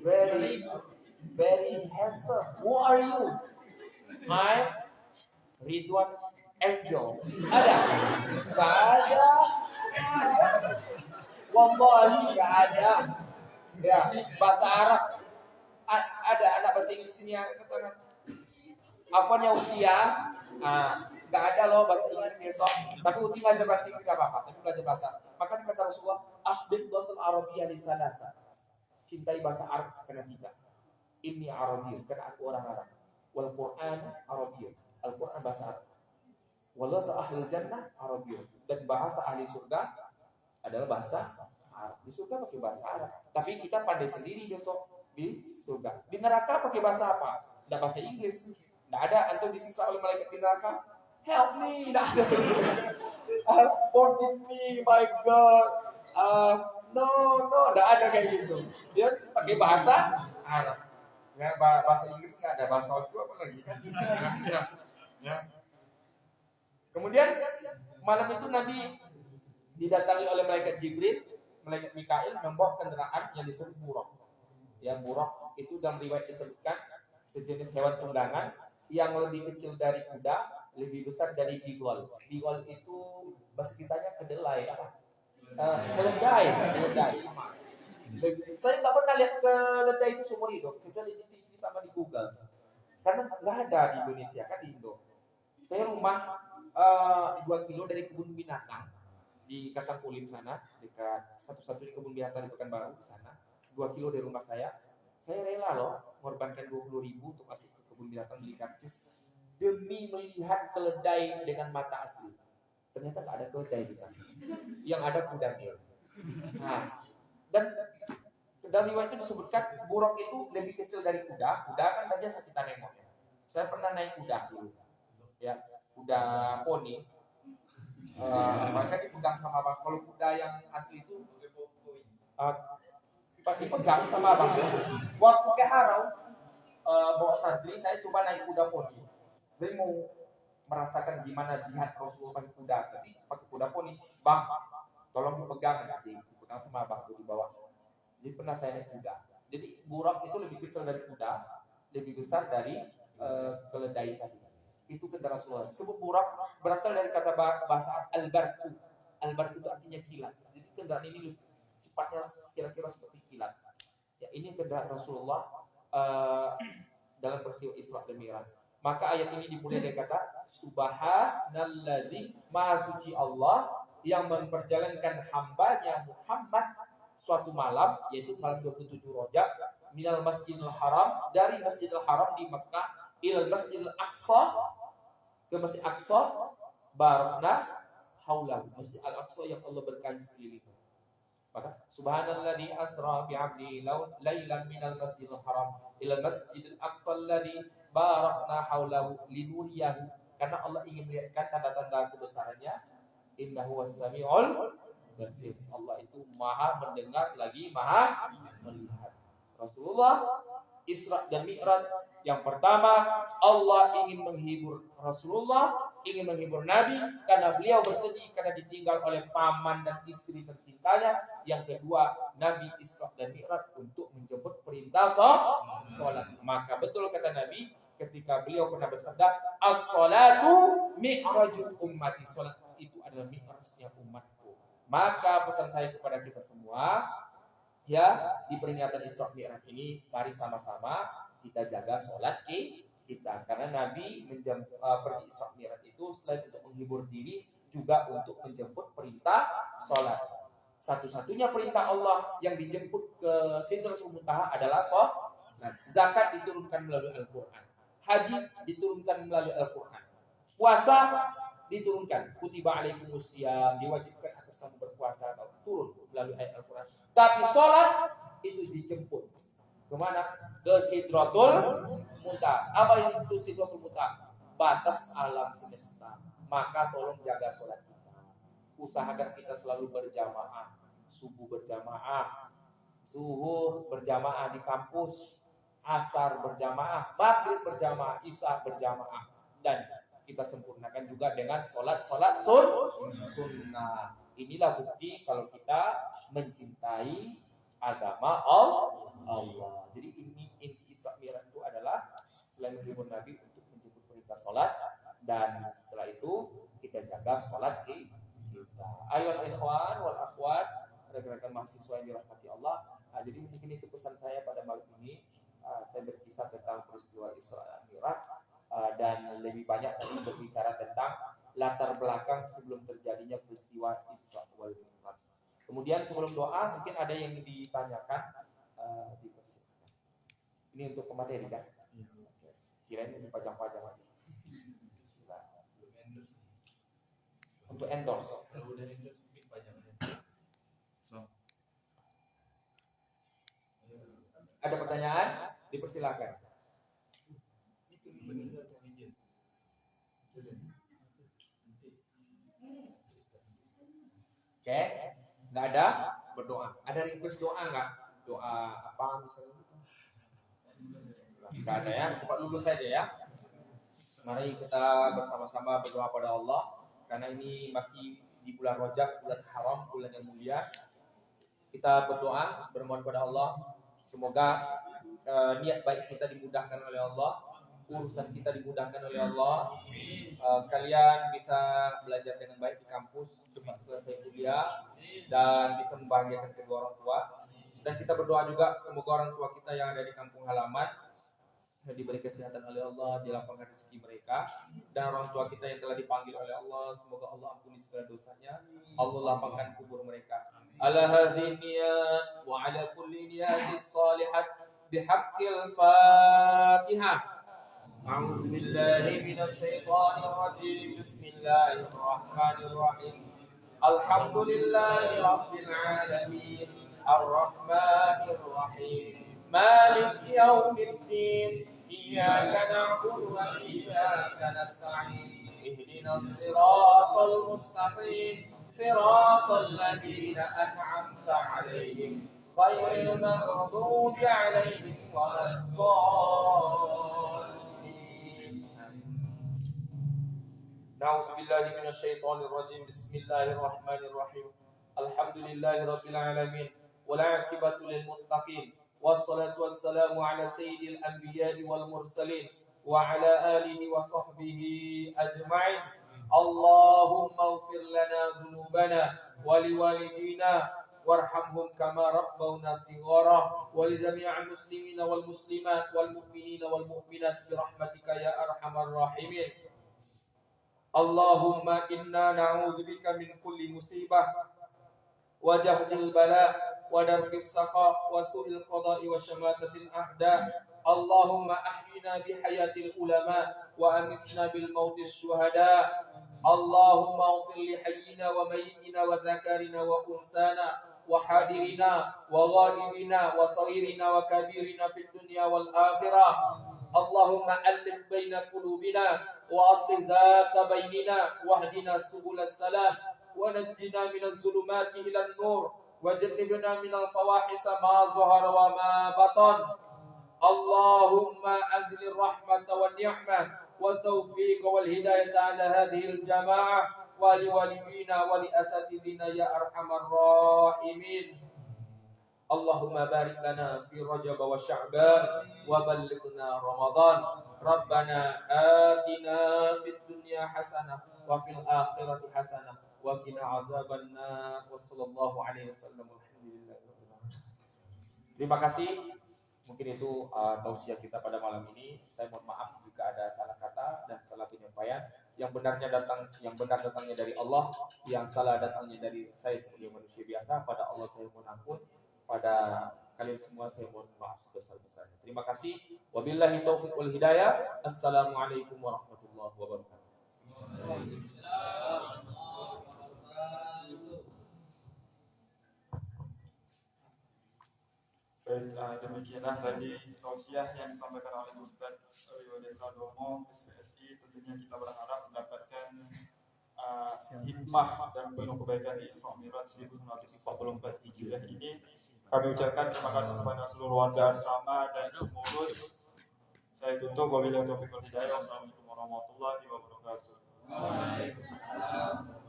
very very handsome. Who are you? I'm Ridwan Angel. Ada? Gak ada. Wallahi gak ada. Ya, bahasa Arab. Ada anak bahasa Inggris ini yang katakan Afwan ya Utia. Gak ada loh bahasa Inggris besok. Tapi Uti belajar bahasa Inggris gak apa-apa. Tapi belajar bahasa. Maka kata Rasulullah, ahbib dhatul Arabiyyah li salasa. Cintai bahasa Arab karena 3. Inni Arabiyyun, karena aku orang Arab. Wal Quran Arabiyyun. Al-Quran bahasa Arab. Wallahu ahlul jannah Arabiyyun. Dan bahasa ahli surga adalah bahasa Arab. Di surga pakai bahasa Arab. Tapi kita pandai sendiri besok di surga. Di neraka pakai bahasa apa? Tidak bahasa Inggris. Tidak ada. Antum disiksa oleh malaikat di neraka. Help me. Tidak ada. Forgive me, my God. No, enggak ada kayak gitu. Dia pakai bahasa Arab. Ya, bahasa Inggris nggak ada, bahasa Ojo apa lagi kan? Ya, ya. Kemudian malam itu Nabi didatangi oleh malaikat Jibril, malaikat Mikail membawa kendaraan yang disebut buraq. Ya, buraq itu dalam riwayat disebutkan sejenis hewan tunggangan yang lebih kecil dari kuda, lebih besar dari bigol. Bigol itu bahasa kitanya kedelai apa? Keledai. Saya nggak pernah lihat keledai itu seumur hidup, kecuali di TV sama di Google. Karena nggak ada di Indonesia, kan di Indo. Saya rumah 2 kilo dari kebun binatang di Kasangkulim sana, dekat satu-satunya kebun binatang di Pekanbaru di sana. 2 kilo dari rumah saya rela loh mengorbankan 20.000 untuk masuk ke kebun binatang beli karcis demi melihat keledai dengan mata asli. Ternyata nggak ada keledai di sana, yang ada kudanya. Nah, dan dalam riwayat itu disebutkan buruk itu lebih kecil dari kuda. Kuda kan tadi biasa kita nengok ya. Saya pernah naik kuda dulu, ya, kuda poni. Maka dipegang sama abang. Kalau kuda yang asli itu dipegang sama abang. Waktu ke Harau bawa santri, saya coba naik kuda poni. Saya mau merasakan gimana jihad Rasulullah pakai kuda, tapi pakai kuda poni. Bang, tolong dipegang nanti, dipegang sama abang di bawah. Jadi pernah saya naik kuda. Jadi buraq itu lebih kecil dari kuda, lebih besar dari keledai tadi. Itu kendaraan Rasulullah. Sebut buraq berasal dari kata bahasa al-barku. Al-barku itu artinya kilat. Jadi kendaraan ini cepatnya kira-kira seperti kilat. Ya, ini kendaraan Rasulullah dalam peristiwa Isra dan Mi'raj. Maka ayat ini dimulai dari kata Subhanallazi, Maha Suci Allah yang memperjalankan hambanya Muhammad suatu malam, yaitu malam 27 Rajab, minal Masjidil Haram, dari Masjidil Haram di Mekah ilal Masjidil Aqsa, ke Masjid Aqsa, barakna haulahu, Masjid Al-Aqsa yang Allah berkahi sekelilingnya. Maka subhanalladzi asra bi 'abdihi lailan minal Masjidil Haram ilal Masjidil Aqsa alladzi barakna haulahu linuriyahu, karena Allah ingin melihatkan tanda-tanda kebesarannya. Innahu was-sami'ul basir. Allah itu maha mendengar lagi maha melihat. Rasulullah Isra dan Mi'raj, yang pertama Allah ingin menghibur Rasulullah, ingin menghibur Nabi karena beliau bersedih karena ditinggal oleh paman dan istri tercintanya. Yang kedua, Nabi Isra dan Mi'raj untuk menjemput perintah sholat. Maka betul kata Nabi ketika beliau pernah bersabda, as-salatu mi'rajul ummati, salat itu adalah mi'rajnya umatku. Maka pesan saya kepada kita semua, ya, di peringatan Isra Mi'raj ini mari sama-sama kita jaga salat kita, karena Nabi pergi Isra Mi'raj itu selain untuk menghibur diri juga untuk menjemput perintah salat. Satu-satunya perintah Allah yang dijemput ke Sidratul Muntaha adalah salat. Zakat diturunkan melalui Al-Qur'an. Haji diturunkan melalui Al-Quran. Puasa diturunkan. Kutiba alaikumusiyam, diwajibkan atas kamu berpuasa, atau turun melalui ayat Al-Quran. Tapi sholat itu dijemput. Kemana? Ke Sidratul Muntaha. Apa itu Sidratul Muntaha? Batas alam semesta. Maka tolong jaga sholat kita. Usahakan kita selalu berjamaah. Subuh berjamaah, zuhur berjamaah di kampus, asar berjamaah, maghrib berjamaah, isya berjamaah, dan kita sempurnakan juga dengan sholat sunnah. Inilah bukti kalau kita mencintai agama Allah. Jadi ini inti Isra Mi'raj itu adalah selain menghibur Nabi untuk menjemput perintah sholat, dan setelah itu kita jaga sholat kita. Ayolah ikhwan wal akhwat, rekan-rekan mahasiswa yang dirahmati Allah. Jadi mungkin itu pesan saya pada malam ini. Saya berkisah tentang peristiwa Isra dan Mi'raj, dan lebih banyak tadi berbicara tentang latar belakang sebelum terjadinya peristiwa Isra wal Mi'raj. Kemudian sebelum doa mungkin ada yang ditanyakan, dipersilakan. Ini untuk pemateri kan? Kirain ini pajang-pajang lagi. Untuk endorse. Ada pertanyaan? Dipersilakan. Oke, nggak ada. berdoa. Ada request doa nggak? Doa apa misalnya? Nggak ada ya, cepat lulus saja ya. Mari kita bersama-sama berdoa pada Allah, karena ini masih di bulan Rajab, bulan haram, bulan yang mulia. Kita berdoa, bermohon pada Allah, semoga niat baik kita dimudahkan oleh Allah, urusan kita dimudahkan oleh Allah. Kalian bisa belajar dengan baik di kampus, cepat selesai kuliah, dan bisa membahagiakan kedua orang tua. Dan kita berdoa juga semoga orang tua kita yang ada di kampung halaman diberi kesehatan oleh Allah, dilapangkan rezeki mereka, dan orang tua kita yang telah dipanggil oleh Allah, semoga Allah ampuni segala dosanya, Allah lapangkan kubur mereka. Ala hazin niyat wa ala kulli niyatis salihat bihaqqil Fatihah. A'udzu billahi minasy syaithanir rajim. Bismillahirrahmanirrahim. Alhamdulillahi rabbil alamin. Arrahmanir rahim. Maliki yaumiddin. إياك نعبد وإياك نستعين اهدنا الصراط المستقيم صراط الذين أنعمت عليهم غير المغضوب عليهم ولا الضالين. نعوذ بالله من الشيطان الرجيم. بسم الله الرحمن الرحيم. الحمد لله رب العالمين والعاقبة للمتقين والصلاة والسلام على سيد الأنبياء والمرسلين وعلى آله وصحبه أجمعين. اللهم اغفر لنا ذنوبنا ولوالدينا وارحمهم كما ربونا صغارا ولجميع المسلمين والمسلمات والمؤمنين والمؤمنات برحمتك يا أرحم الراحمين. اللهم إنا نعوذ بك من كل مصيبة وجهد البلاء ودرك السقاء وسوء القضاء وشماتة الأعداء. اللهم أحينا بحياة العلماء وأمسنا بالموت الشهداء. اللهم اغفر لحينا وميتنا وذكرنا وأنسانا وحاضرنا وغائبنا وصغيرنا وكبيرنا في الدنيا والآخرة. اللهم ألف بين قلوبنا وأصلح ذات بيننا واهدنا سبل السلام ونجنا من الظلمات إلى النور وجنبنا من الفواحش ما ظهر وما بطن. اللهم أنزل الرحمة والنعمة والتوفيق والهداية على هذه الجماعة ولوالدينا ولأساتذتنا يا أرحم الراحمين. اللهم بارك لنا في رجب وشعبان وبلغنا رمضان. ربنا آتنا في الدنيا حسنة وفي الآخرة حسنة وقنا عذاب النار. Wassallallahu alaihi wasallam. Terima kasih. Mungkin itu tausiah kita pada malam ini. Saya mohon maaf jika ada salah kata dan salah penyampaian. Yang benar datangnya dari Allah, yang salah datangnya dari saya sebagai manusia biasa. Pada Allah saya mohon ampun. Pada kalian semua saya mohon maaf sebesar-besarnya. Terima kasih. Wabillahi taufiq wal hidayah. Assalamualaikum warahmatullahi wabarakatuh. Baik, demikianlah tadi tausiah yang disampaikan oleh Ustaz Rio Desa Domo SPSI. Tentunya kita berharap mendapatkan hikmah dan penuh kebaikan di Isra Mi'raj 1944 Hijriah ini. Kami ucapkan terima kasih kepada seluruh warga asrama dan pengurus. Saya tutup. Wabillahi taufiq wal hidayah. Wassalamualaikum warahmatullahi wabarakatuh. Waalaikumsalam.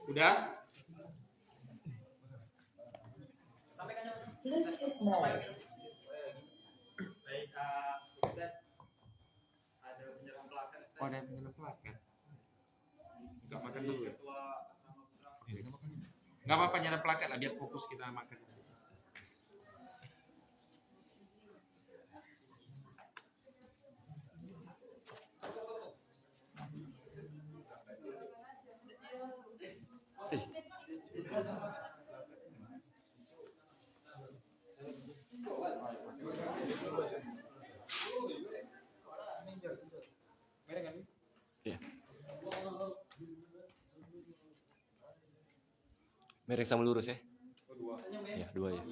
Udah? Bluetooth mode. Baik, Ustaz, ada penyerang plakat. Oh, ada penyerang plakat. Enggak makan dulu ya? Ketua Asrama Putra. Enggak apa-apa nyerang plakat lah, biar fokus kita makan. Merek sama lurus ya? Kedua. Ya, dua ya.